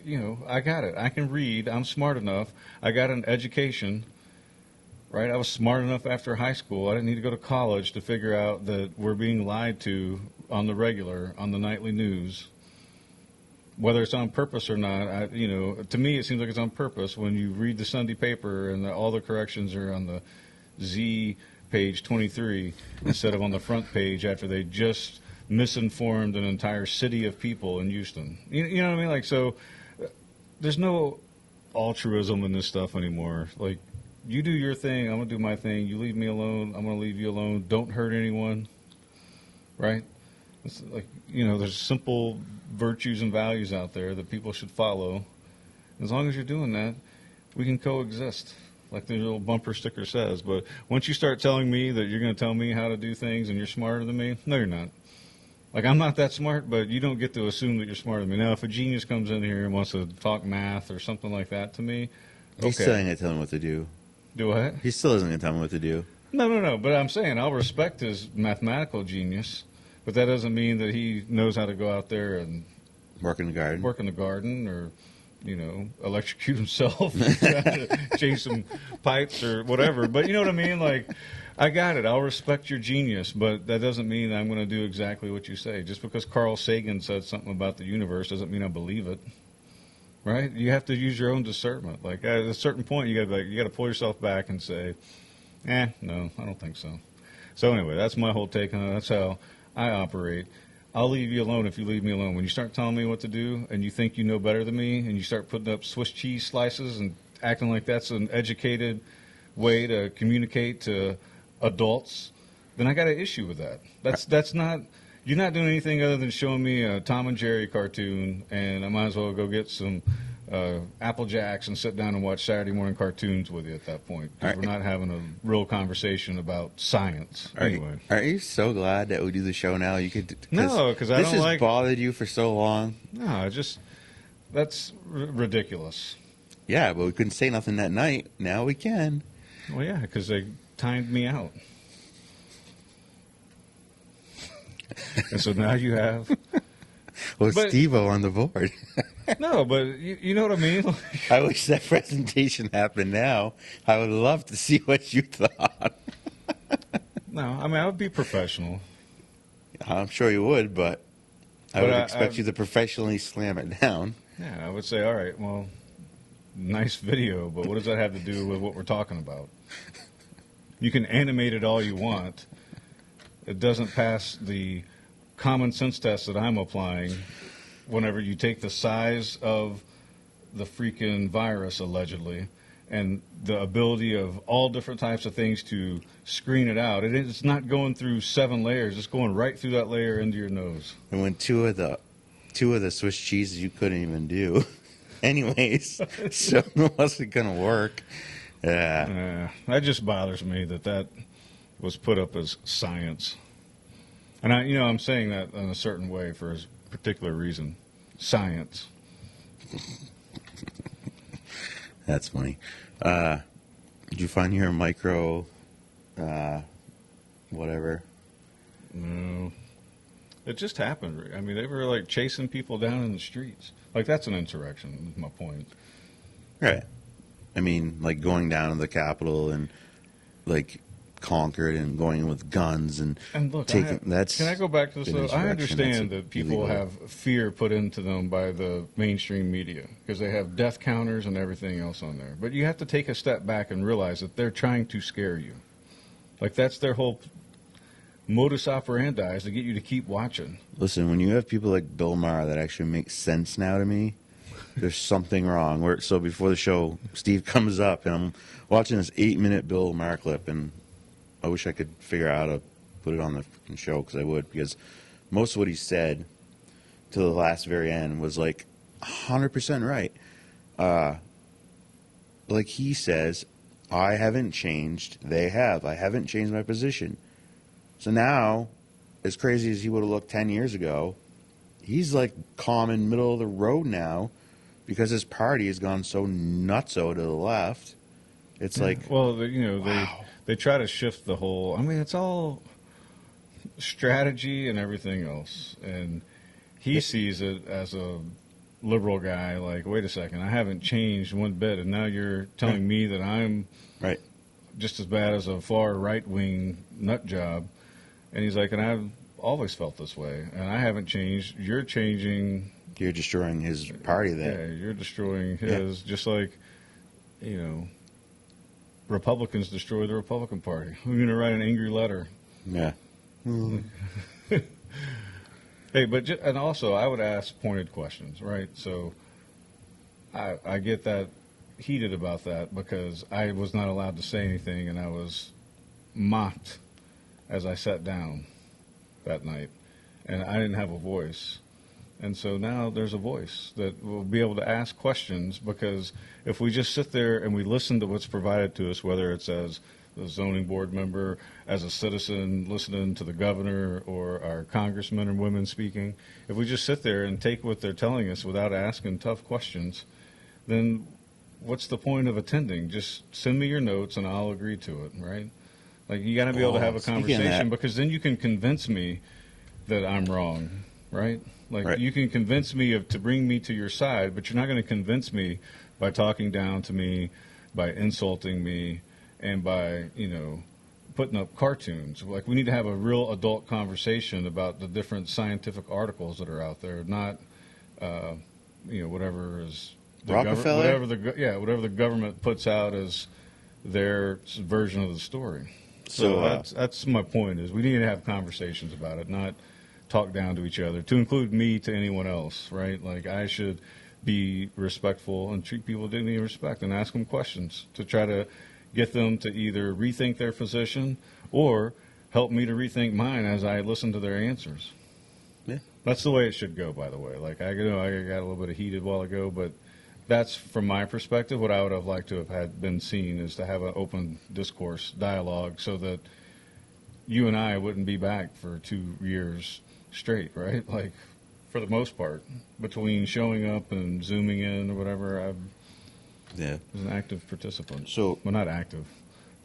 You know, I got it. I can read. I'm smart enough. I got an education. Right? I was smart enough after high school. I didn't need to go to college to figure out that we're being lied to on the regular, on the nightly news. Whether it's on purpose or not, to me it seems like it's on purpose. When you read the Sunday paper and all the corrections are on the Z page 23 instead of on the front page after they just misinformed an entire city of people in Houston. You know what I mean? Like, so there's no altruism in this stuff anymore. Like, you do your thing, I'm going to do my thing. You leave me alone, I'm going to leave you alone. Don't hurt anyone, right? It's like, there's simple virtues and values out there that people should follow. As long as you're doing that, we can coexist, like the little bumper sticker says. But once you start telling me that you're going to tell me how to do things and you're smarter than me, no, you're not. Like, I'm not that smart, but you don't get to assume that you're smarter than me. Now, if a genius comes in here and wants to talk math or something like that to me, okay. He's still ain't going to tell him what to do. Do what? He still isn't going to tell me what to do. No. But I'm saying I'll respect his mathematical genius, but that doesn't mean that he knows how to go out there and work in the garden, or, electrocute himself, change some pipes or whatever. But you know what I mean? Like, I got it. I'll respect your genius, but that doesn't mean I'm going to do exactly what you say. Just because Carl Sagan said something about the universe doesn't mean I believe it. Right? You have to use your own discernment. Like, at a certain point, you got to pull yourself back and say, no, I don't think so. So anyway, that's my whole take on it. That's how I operate. I'll leave you alone if you leave me alone. When you start telling me what to do and you think you know better than me and you start putting up Swiss cheese slices and acting like that's an educated way to communicate to adults, then I got an issue with that. That's not... You're not doing anything other than showing me a Tom and Jerry cartoon, and I might as well go get some Apple Jacks and sit down and watch Saturday morning cartoons with you at that point. Because we're not having a real conversation about science. Anyway. Are you so glad that we do the show now? No, because I don't like... This has bothered you for so long. No, that's ridiculous. Yeah, but we couldn't say nothing that night. Now we can. Well, yeah, because they timed me out. And so now you have... Well, Steve-O on the board. No, but you know what I mean? I wish that presentation happened now. I would love to see what you thought. No, I mean, I would be professional. I'm sure you would, but I would expect you to professionally slam it down. Yeah, I would say, all right, well, nice video, but what does that have to do with what we're talking about? You can animate it all you want. It doesn't pass the common sense test that I'm applying whenever you take the size of the freaking virus, allegedly, and the ability of all different types of things to screen it out. It's not going through 7 layers. It's going right through that layer into your nose. And when two of the Swiss cheeses you couldn't even do. Anyways, so it wasn't going to work. Yeah. That just bothers me that was put up as science. And I'm saying that in a certain way for a particular reason. Science. That's funny. Did you find your micro whatever? No. It just happened. I mean, they were like chasing people down in the streets. Like, that's an insurrection, is my point. Right. I mean, like going down to the Capitol and like Concord and going with guns and And look, taking. can I go back to this? an Though? I insurrection. That's understand that people illegal. have fear put into them by the mainstream media because they have death counters and everything else on there. But you have to take a step back and realize that they're trying to scare you. Like that's their whole modus operandi is to get you to keep watching. Listen, when you have people like Bill Maher that actually make sense now to me, there's something wrong. So before the show, Steve comes up and I'm watching this 8-minute Bill Maher clip, and I wish I could figure out how to put it on the freaking show because I would, because most of what he said to the last very end was like 100% right. Like he says, I haven't changed. They have. I haven't changed my position. So now, as crazy as he would have looked 10 years ago, he's like calm in the middle of the road now because his party has gone so nutso to the left. It's like, well, wow. they try to shift the whole. I mean, it's all strategy and everything else, and he sees it as a liberal guy. Like, wait a second, I haven't changed one bit, and now you're telling me that I'm Right. just as bad as a far right wing nut job. And he's like, and I've always felt this way, and I haven't changed. You're changing. You're destroying his party there. Yeah, you're destroying his. Just like, Republicans destroy the Republican Party. I'm going to write an angry letter. Yeah. Hey, and also I would ask pointed questions, right? So I get that heated about that because I was not allowed to say anything, and I was mocked as I sat down that night, and I didn't have a voice. And so now there's a voice that will be able to ask questions, because if we just sit there and we listen to what's provided to us, whether it's as the zoning board member, as a citizen listening to the governor or our congressmen and women speaking, if we just sit there and take what they're telling us without asking tough questions, then what's the point of attending? Just send me your notes and I'll agree to it, right? Like, you got to be able to have a conversation, because then you can convince me that I'm wrong, right? Like, right. You can convince me to bring me to your side, but you're not going to convince me by talking down to me, by insulting me, and by, putting up cartoons. Like, we need to have a real adult conversation about the different scientific articles that are out there, not, whatever is Rockefeller? whatever the government puts out as their version of the story. So that's my point, is we need to have conversations about it, not talk down to each other, to include me to anyone else, right? Like, I should be respectful and treat people with dignity and respect and ask them questions to try to get them to either rethink their position or help me to rethink mine as I listen to their answers. Yeah. That's the way it should go, by the way. Like, I got a little bit of heated a while ago, but that's, from my perspective, what I would have liked to have had been seen, is to have an open discourse, dialogue, so that you and I wouldn't be back for 2 years straight, right? Like, for the most part, between showing up and zooming in or whatever, I was an active participant. So, well, not active,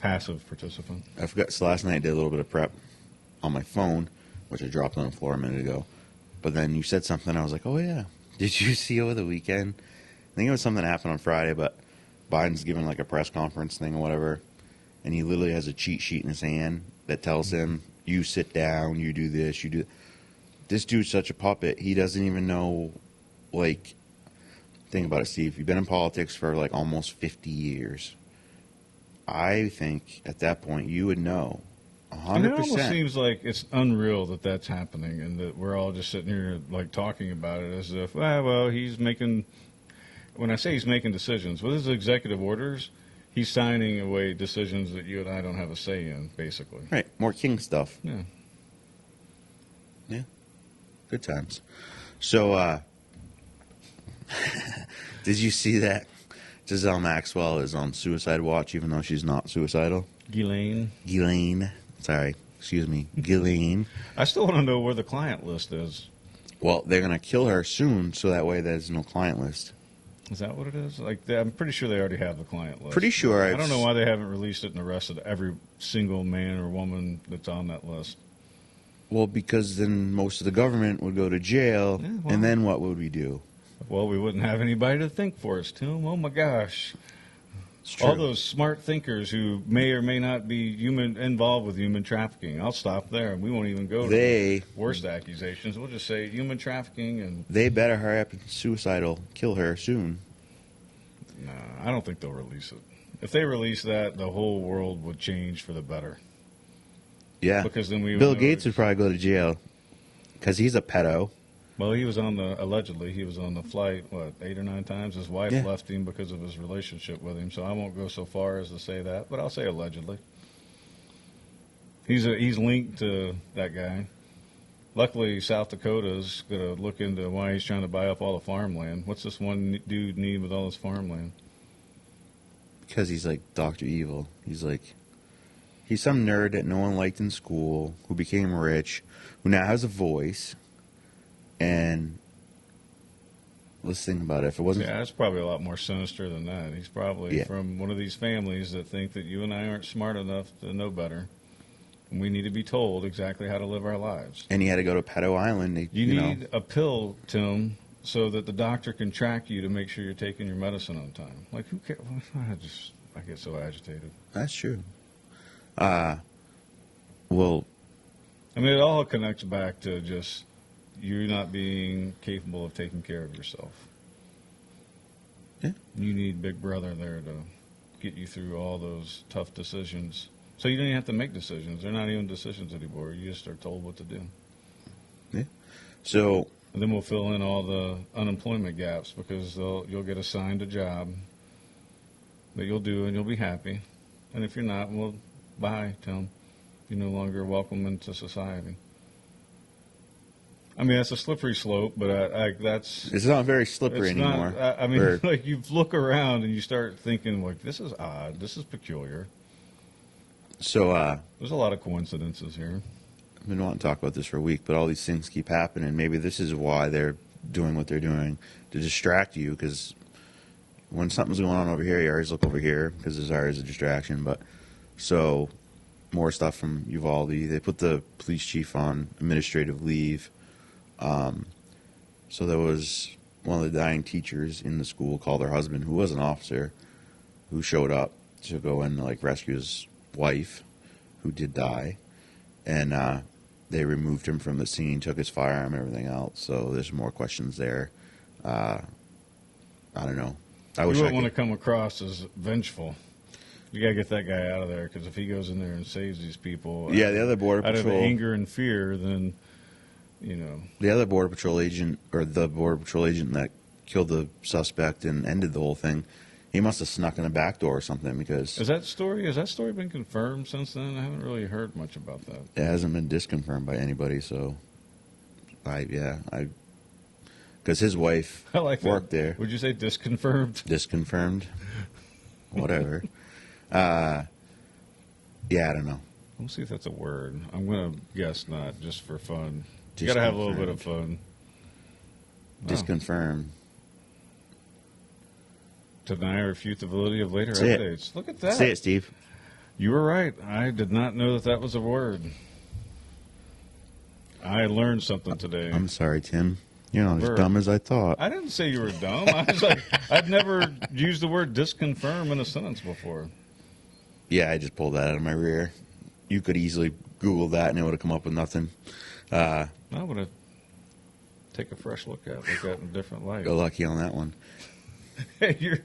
passive participant. I forgot. So last night I did a little bit of prep on my phone, which I dropped on the floor a minute ago. But then you said something, I was like, oh yeah. Did you see over the weekend? I think it was something that happened on Friday, but Biden's giving like a press conference thing or whatever, and he literally has a cheat sheet in his hand that tells him, you sit down, you do this, you do. This dude's such a puppet. He doesn't even know, like, think about it, Steve. You've been in politics for like almost 50 years. I think at that point you would know 100%. And it almost seems like it's unreal that that's happening, and that we're all just sitting here like talking about it as if, well, he's making. When I say he's making decisions, with his executive orders, he's signing away decisions that you and I don't have a say in, basically. Right, more king stuff. Yeah. Yeah, good times. So, did you see that Giselle Maxwell is on suicide watch, even though she's not suicidal? Ghislaine. Sorry, excuse me, Ghislaine. I still want to know where the client list is. Well, they're going to kill her soon, so that way there's no client list. Is that what it is? Like, I'm pretty sure they already have the client list. Pretty sure. I don't know why they haven't released it and arrested every single man or woman that's on that list. Well, because then most of the government would go to jail, and then what would we do? Well, we wouldn't have anybody to think for us, Tim. Oh, my gosh. It's All true. those smart thinkers who may or may not be involved with human trafficking. I'll stop there. We won't even go to the worst accusations. We'll just say human trafficking, and They better hurry up and suicidal kill her soon. nah, I don't think they'll release it. If they release that, the whole world would change for the better. Yeah. Because then we would Bill know Gates would probably go to jail because he's a pedo. Well, he was allegedly he was on the flight, 8 or 9 times. His wife Yeah. left him because of his relationship with him. So I won't go so far as to say that, but I'll say allegedly. He's linked to that guy. Luckily, South Dakota's going to look into why he's trying to buy up all the farmland. What's this one dude need with all this farmland? Because he's like Dr. Evil. He's some nerd that no one liked in school, who became rich, who now has a voice. And let's think about it. If it wasn't, Yeah, it's probably a lot more sinister than that. He's probably Yeah. from one of these families that think that you and I aren't smart enough to know better. And we need to be told exactly how to live our lives. and he had to go to Pedo Island. You need a pill, Tim, so that the doctor can track you to make sure you're taking your medicine on time. Like, who cares? I get so agitated. That's true. Well, I mean, it all connects back to just you not being capable of taking care of yourself. Yeah. You need Big Brother there to get you through all those tough decisions. So you don't even have to make decisions. They're not even decisions anymore. You just are told what to do. yeah. So And then we'll fill in all the unemployment gaps because you'll get assigned a job that you'll do and you'll be happy. And if you're not, well, bye, Tim. You're no longer welcome into society. I mean, that's a slippery slope, but that's... it's not very slippery it's anymore. not, I mean, Or- like, you look around and you start thinking, like, this is odd. This is peculiar. so There's a lot of coincidences here. I've been wanting to talk about this for a week, but all these things keep happening. Maybe this is why they're doing what they're doing, to distract you, because when something's going on over here, you always look over here because there's always a distraction. But so more stuff from Uvalde. They put the police chief on administrative leave. So there was one of the dying teachers in the school called her husband, who was an officer, who showed up to go and like rescue his wife, who did die, and they removed him from the scene, took his firearm and everything else. So there's more questions there. I don't know. I wish You I wouldn't want to could. come across as vengeful. You got to get that guy out of there because if he goes in there and saves these people Yeah, the other border out of patrol, anger and fear, then, the other border patrol agent, or the border patrol agent that killed the suspect and ended the whole thing, he must have snuck in a back door or something, because has that story been confirmed since then? I haven't really heard much about that. it hasn't been disconfirmed by anybody. So, because his wife I like that. worked there. Would you say disconfirmed? Disconfirmed, whatever. Yeah, I don't know. We'll see if that's a word. I'm going to guess not, just for fun. You got to have a little bit of fun. Oh. Disconfirmed. Deny or refute the validity of later Say it. updates. Look at that. Say it, Steve. You were right. I did not know that was a word. I learned something today. I'm sorry, Tim. You're not as Verb. dumb as I thought. I didn't say you were dumb. I was like, I'd never used the word disconfirm in a sentence before. Yeah, I just pulled that out of my rear. You could easily Google that and it would have come up with nothing. I would have take a fresh look at it in a different light. Go lucky on that one. Hey,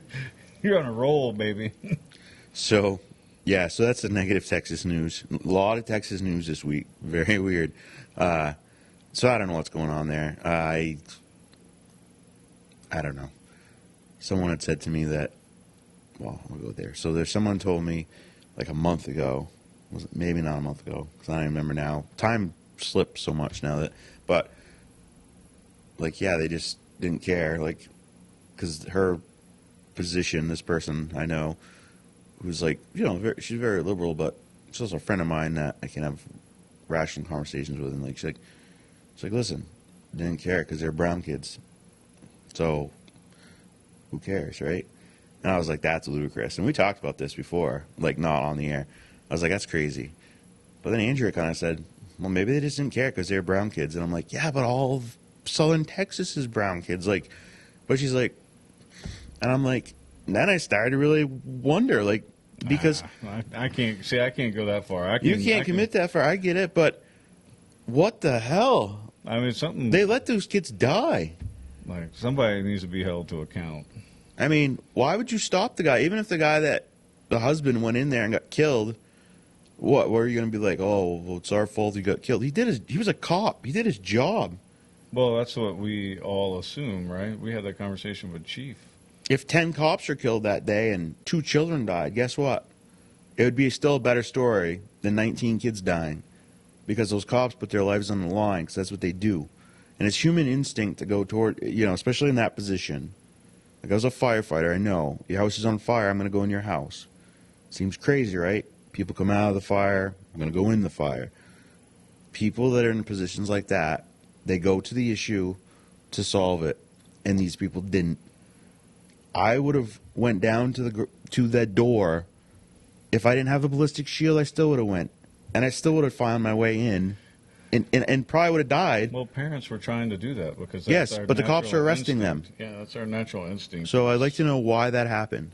you're on a roll, baby. So, yeah, so that's the negative Texas news. A lot of Texas news this week. Very weird. So I don't know what's going on there. I don't know. Someone had said to me that, well, I'll go there. So there's someone told me like a month ago, was it maybe not a month ago, because I don't even remember now. Time slipped so much now but like, yeah, they just didn't care. Like, because her position, this person I know, who's like, she's very liberal, but she's also a friend of mine that I can have rational conversations with. And like, she's like, listen, didn't care because they're brown kids. So who cares, right? And I was like, that's ludicrous. And we talked about this before, like not on the air. I was like, that's crazy. But then Andrea kind of said, well, maybe they just didn't care because they're brown kids. And I'm like, yeah, but all of Southern Texas is brown kids. Like, but she's like, and I'm like, then I started to really wonder, like, because I can't go that far. you can't commit that far. I get it, but what the hell? I mean, something They let those kids die. like somebody needs to be held to account. I mean, why would you stop the guy? Even if the husband went in there and got killed, what are you going to be like? Oh, well, it's our fault he got killed. He was a cop. He did his job. Well, that's what we all assume, right? We had that conversation with Chief. If 10 cops are killed that day and 2 children died, guess what? It would be still a better story than 19 kids dying, because those cops put their lives on the line, because that's what they do. And it's human instinct to go toward, especially in that position. Like, I was a firefighter. I know your house is on fire. I'm going to go in your house. Seems crazy, right? People come out of the fire. I'm going to go in the fire. People that are in positions like that, they go to the issue to solve it, and these people didn't. I would have went down to that door. If I didn't have a ballistic shield, I still would have went, and I still would have found my way in, and probably would have died. Well, parents were trying to do that because yes, but the cops are arresting them. Yeah, that's our natural instinct. So I'd like to know why that happened.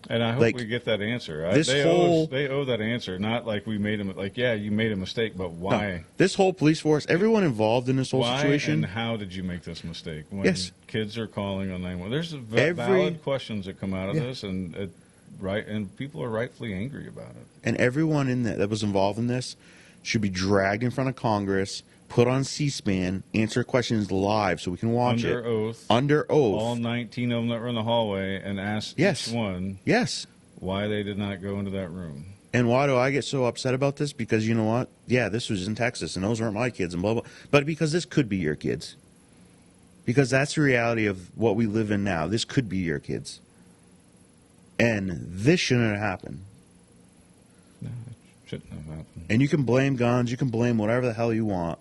And I hope we get that answer. They owe that answer, not like we made them. Like, yeah, you made a mistake, but why? No, this whole police force, everyone involved in this whole situation. And how did you make this mistake? When yes. Kids are calling on 911. There's valid questions that come out of this, and people are rightfully angry about it. And everyone that was involved in this should be dragged in front of Congress, put on C-SPAN, answer questions live so we can watch it. Under oath. All 19 of them that were in the hallway, and ask each one why they did not go into that room. And why do I get so upset about this? Because you know what? Yeah, this was in Texas, and those weren't my kids, and blah, blah. But because this could be your kids. Because that's the reality of what we live in now. This could be your kids. And this shouldn't have happened. No, it shouldn't have happened. And you can blame guns, you can blame whatever the hell you want.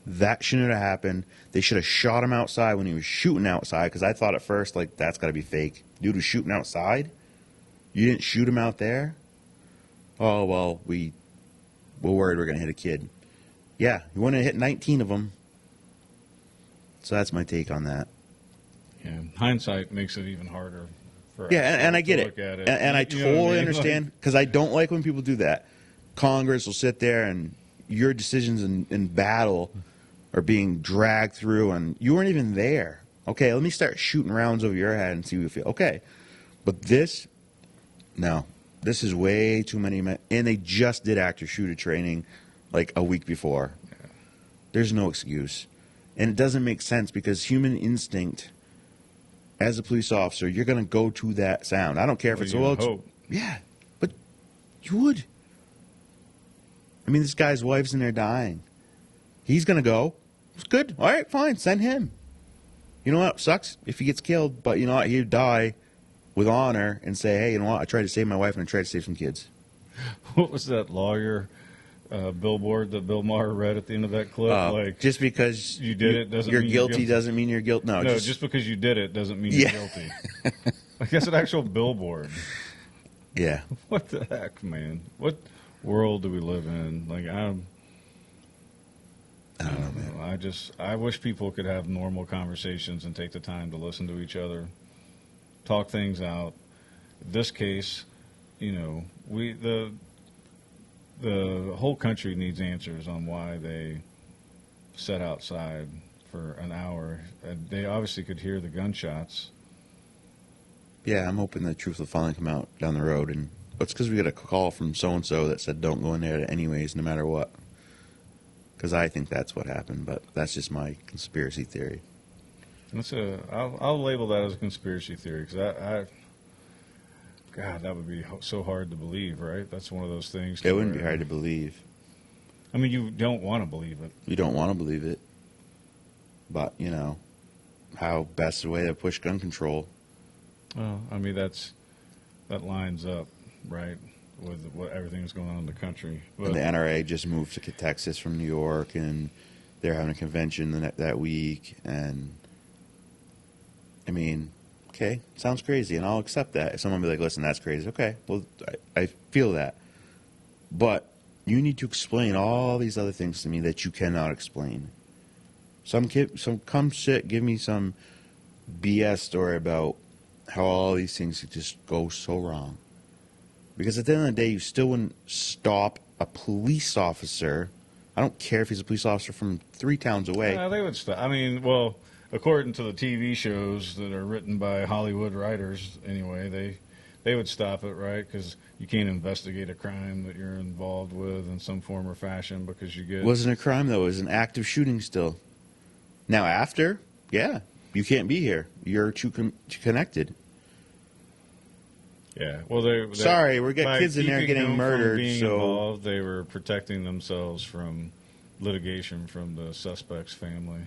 That shouldn't have happened. They should have shot him outside when he was shooting outside, because I thought at first, like, that's got to be fake. Dude was shooting outside? You didn't shoot him out there? Oh, well, we're worried we're going to hit a kid. Yeah, you want to hit 19 of them. So that's my take on that. Yeah, hindsight makes it even harder for us and I get look at it. And I totally understand, because I don't like when people do that. Congress will sit there and your decisions in battle are being dragged through, and you weren't even there. Okay, let me start shooting rounds over your head and see what you feel. Okay, but this is way too many men. And they just did active shooter training like a week before. Yeah. There's no excuse. And it doesn't make sense, because human instinct, as a police officer, you're going to go to that sound. I don't care if it's yeah, but you would. I mean, this guy's wife's in there dying. He's going to go. It's good. All right, fine. Send him. You know what? Sucks if he gets killed, but you know what? He'd die with honor and say, hey, you know what? I tried to save my wife and I tried to save some kids. What was that lawyer billboard that Bill Maher read at the end of that clip? Just because you did it doesn't you're mean guilty doesn't mean you're guilty. No, just because you did it doesn't mean you're guilty. Like, that's an actual billboard. Yeah. What the heck, man? What world do we live in? Like, I don't know, man. I wish people could have normal conversations and take the time to listen to each other, talk things out. This case, the whole country needs answers on why they sat outside for an hour. They obviously could hear the gunshots. Yeah, I'm hoping the truth will finally come out down the road. And it's because we got a call from so-and-so that said don't go in there anyways, no matter what. Because I think that's what happened, but that's just my conspiracy theory. I'll label that as a conspiracy theory, because God, that would be so hard to believe, right? That's one of those things. It wouldn't be hard to believe. I mean, you don't want to believe it. You don't want to believe it. But, how best the way to push gun control. Well, I mean, that lines up, right, with what everything that's going on in the country. But, and the NRA just moved to Texas from New York, and they're having a convention that week. And, I mean, okay, sounds crazy, and I'll accept that. If someone be like, listen, that's crazy. Okay, well, I feel that. But you need to explain all these other things to me that you cannot explain. Give me some BS story about how all these things could just go so wrong. Because at the end of the day, you still wouldn't stop a police officer. I don't care if he's a police officer from 3 towns away. They would stop. I mean, well, according to the TV shows that are written by Hollywood writers, anyway, they would stop it, right? Because you can't investigate a crime that you're involved with in some form or fashion because you get. It wasn't a crime, though. It was an active shooting still. Now, after, yeah, you can't be here. You're too connected. Yeah, well, sorry, we got kids in there getting murdered. Being so involved, they were protecting themselves from litigation from the suspect's family.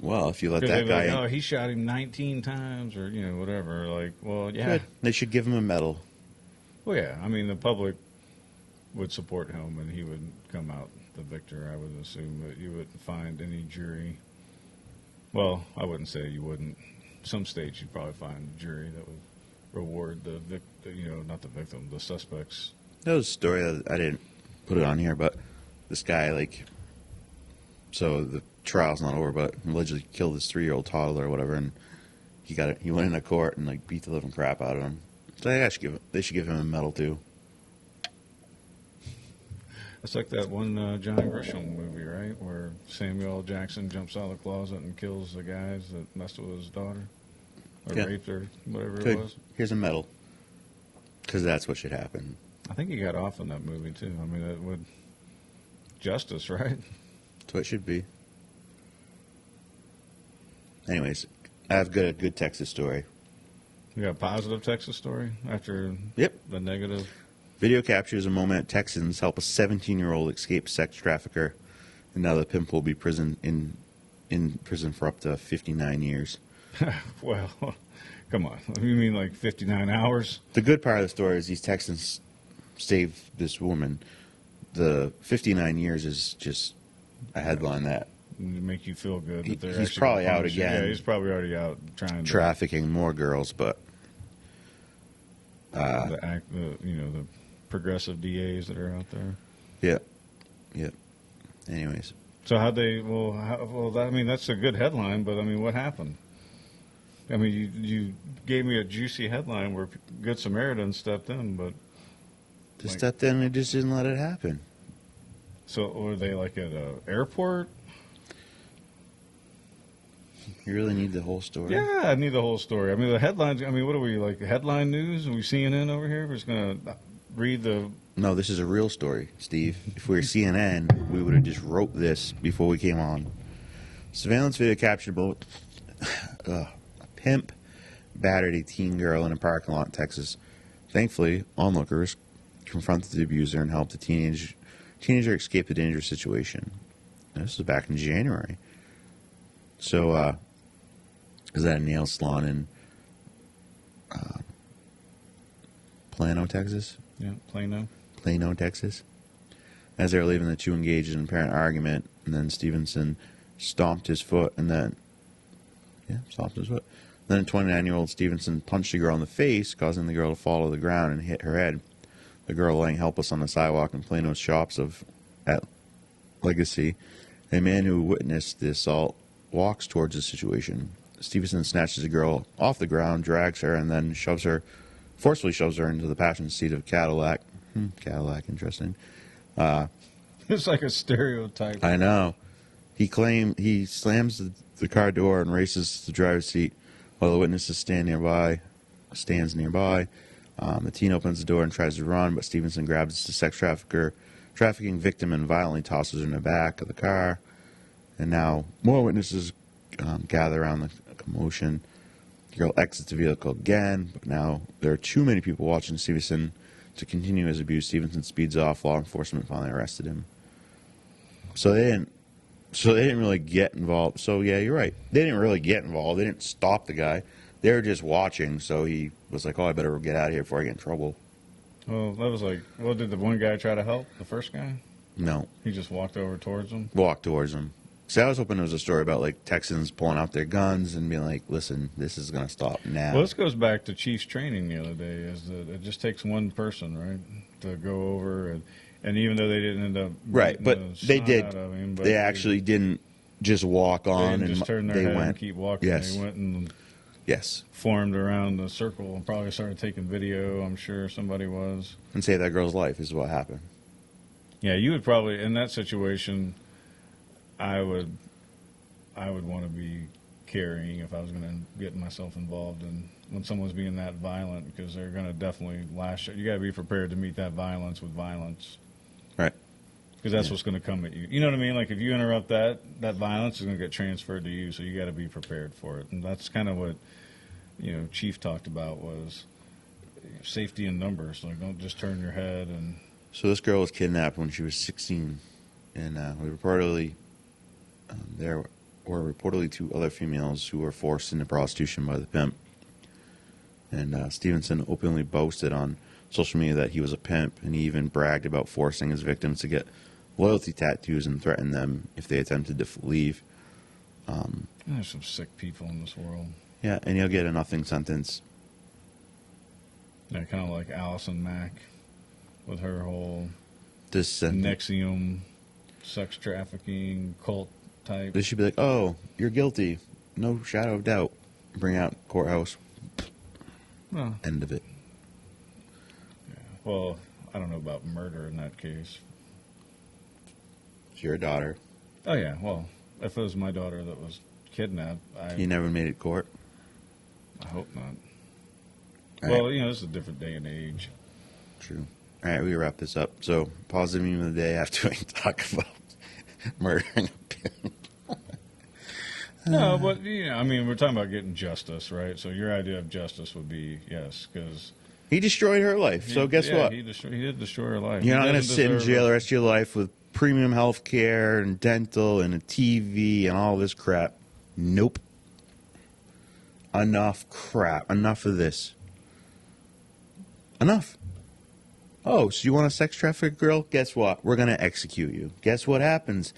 Well, if you let that guy, oh, he shot him 19 times, or whatever. Like, well, yeah, good. They should give him a medal. Well, yeah, I mean, the public would support him, and he would come out the victor. I would assume, but you wouldn't find any jury. Well, I wouldn't say you wouldn't. Some states you'd probably find a jury that would reward the not the victim, the suspects. That was a story that I didn't put it on here, but this guy, so the trial's not over, but allegedly killed this 3-year-old toddler or whatever, and he went into court and beat the living crap out of him. So they should give him a medal too. It's like that one John Grisham movie, right, where Samuel L. Jackson jumps out of the closet and kills the guys that messed with his daughter. Or raped her, whatever it was. Here's a medal. Because that's what should happen. I think he got off in that movie, too. I mean, it would... Justice, right? That's what it should be. Anyways, I have a good Texas story. You got a positive Texas story after the negative? Video captures a moment Texans help a 17-year-old escape sex trafficker. And now the pimp will be in prison for up to 59 years. Well, come on. You mean like 59 hours? The good part of the story is these Texans saved this woman. The 59 years is just a headline that make you feel good. That he's probably out again. Yeah, he's probably already out trying to trafficking more girls, but the progressive DAs that are out there. Yep. Anyways, so how'd they? I mean, that's a good headline, but I mean, what happened? I mean, you gave me a juicy headline where Good Samaritan stepped in, but... They stepped in and just didn't let it happen. So, were they at an airport? You really need the whole story? Yeah, I need the whole story. I mean, the headlines, what are we, headline news? Are we CNN over here? We're just going to read the... No, this is a real story, Steve. If we were CNN, we would have just wrote this before we came on. Surveillance video captured both... pimp battered a teen girl in a parking lot in Texas. Thankfully, onlookers confronted the abuser and helped the teenager escape the dangerous situation. Now, this was back in January. So, is that a nail salon in Plano, Texas? Yeah, Plano. Plano, Texas. As they were leaving, the two engaged in an apparent argument, and then Stevenson stomped his foot, and then... Yeah, stomped his foot. Then a 29-year-old Stevenson punched the girl in the face, causing the girl to fall to the ground and hit her head. The girl laying helpless on the sidewalk in Plano's shops at Legacy. A man who witnessed the assault walks towards the situation. Stevenson snatches the girl off the ground, drags her, and then forcefully shoves her into the passenger seat of a Cadillac. Cadillac, interesting. It's like a stereotype. I know. He slams the car door and races to the driver's seat while the witnesses stands nearby. The teen opens the door and tries to run, but Stevenson grabs the sex trafficking victim and violently tosses her in the back of the car. And now more witnesses gather around the commotion. The girl exits the vehicle again, but now there are too many people watching Stevenson to continue his abuse. Stevenson speeds off. Law enforcement finally arrested him. So they didn't really get involved. So, yeah, you're right. They didn't really get involved. They didn't stop the guy. They were just watching, so he was like, I better get out of here before I get in trouble. Well, that was did the one guy try to help, the first guy? No. He just walked over towards him? Walked towards him. See, I was hoping it was a story about, Texans pulling out their guns and being like, listen, this is going to stop now. Well, this goes back to Chiefs training the other day, is that it just takes one person, right, to go over and even though they didn't end up right, but they did. They actually didn't just walk on and just turn their head went. And keep walking. Yes. They went and Yes. formed around the circle and probably started taking video. I'm sure somebody was. And save that girl's life is what happened. Yeah, you would probably in that situation. I would want to be carrying if I was going to get myself involved in when someone's being that violent, because they're going to definitely lash out. You got to be prepared to meet that violence with violence. Right. Because that's what's going to come at you. You know what I mean? Like if you interrupt that violence is going to get transferred to you, so you got to be prepared for it. And that's kind of what Chief talked about was safety in numbers. Like don't just turn your head and. So this girl was kidnapped when she was 16, and we reportedly there were reportedly 2 other females who were forced into prostitution by the pimp. And Stevenson openly boasted on social media that he was a pimp, and he even bragged about forcing his victims to get loyalty tattoos and threatened them if they attempted to leave. There's some sick people in this world. Yeah, and he'll get a nothing sentence. Yeah, kind of like Allison Mack with her whole This sentence. Nexium sex trafficking cult type. They should be like, oh, you're guilty. No shadow of doubt. Bring out courthouse. Well, End of it. yeah. Well, I don't know about murder in that case. It's your daughter. Oh, yeah. Well, if it was my daughter that was kidnapped, You never made it to court? I hope not. All Well, right. this is a different day and age. True. All right, we wrap this up. So, positive meme of the day after we talk about murdering a pimp. No, but, I mean, we're talking about getting justice, right? So your idea of justice would be, yes, because... He destroyed her life, so guess what? He did destroy her life. You're not He going to doesn't sit in deserve jail the rest of your life with premium health care and dental and a TV and all this crap. Nope. Enough crap. Enough of this. Enough. Oh, so you want a sex trafficked girl? Guess what? We're going to execute you. Guess what happens?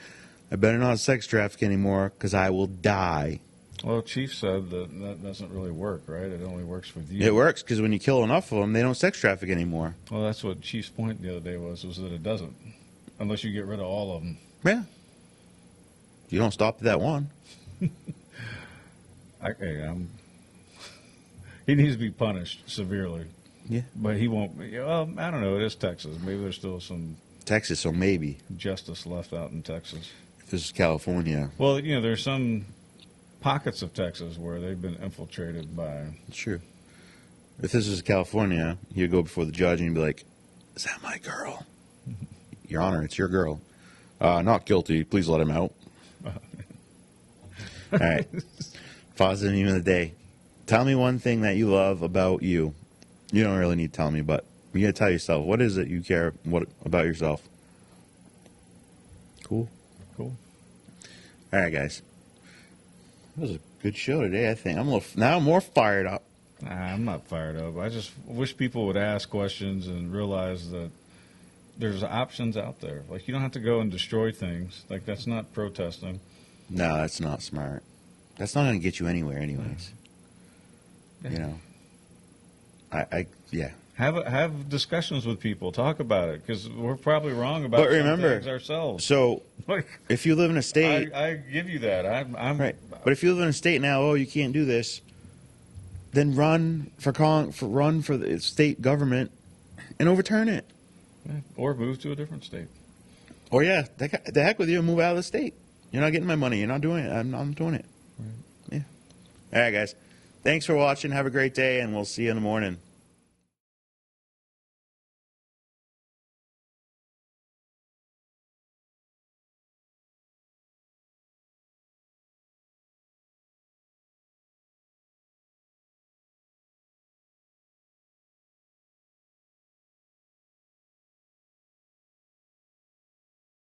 I better not sex traffic anymore because I will die. Well, Chief said that doesn't really work, right? It only works with you. It works because when you kill enough of them, they don't sex traffic anymore. Well, that's what Chief's point the other day was that it doesn't, unless you get rid of all of them. Yeah. You don't stop at that one. He needs to be punished severely. Yeah. But he won't. Well, I don't know. It is Texas. Maybe there's still some Texas, so maybe. justice left out in Texas. If this is California. Well, there's some pockets of Texas where they've been infiltrated by. It's true. If this is California, you'd go before the judge and you'd be like, is that my girl? Your Honor, it's your girl. Not guilty. Please let him out. All right. Positive meme of the day. Tell me one thing that you love about you. You don't really need to tell me, but you got to tell yourself. What is it you care about yourself? Cool. Cool. All right, guys. That was a good show today, I think. Now I'm more fired up. I'm not fired up. I just wish people would ask questions and realize that there's options out there. Like, you don't have to go and destroy things. Like, that's not protesting. No, that's not smart. That's not going to get you anywhere anyways. Yeah. Yeah. Have discussions with people. Talk about it, because we're probably wrong about But remember, some things ourselves. So, if you live in a state... I give you that. I'm right. But if you live in a state now, oh, you can't do this, then run for the state government and overturn it. Or move to a different state. Or, yeah, the heck with you, move out of the state. You're not getting my money. You're not doing it. I'm doing it. Right. Yeah. All right, guys. Thanks for watching. Have a great day, and we'll see you in the morning.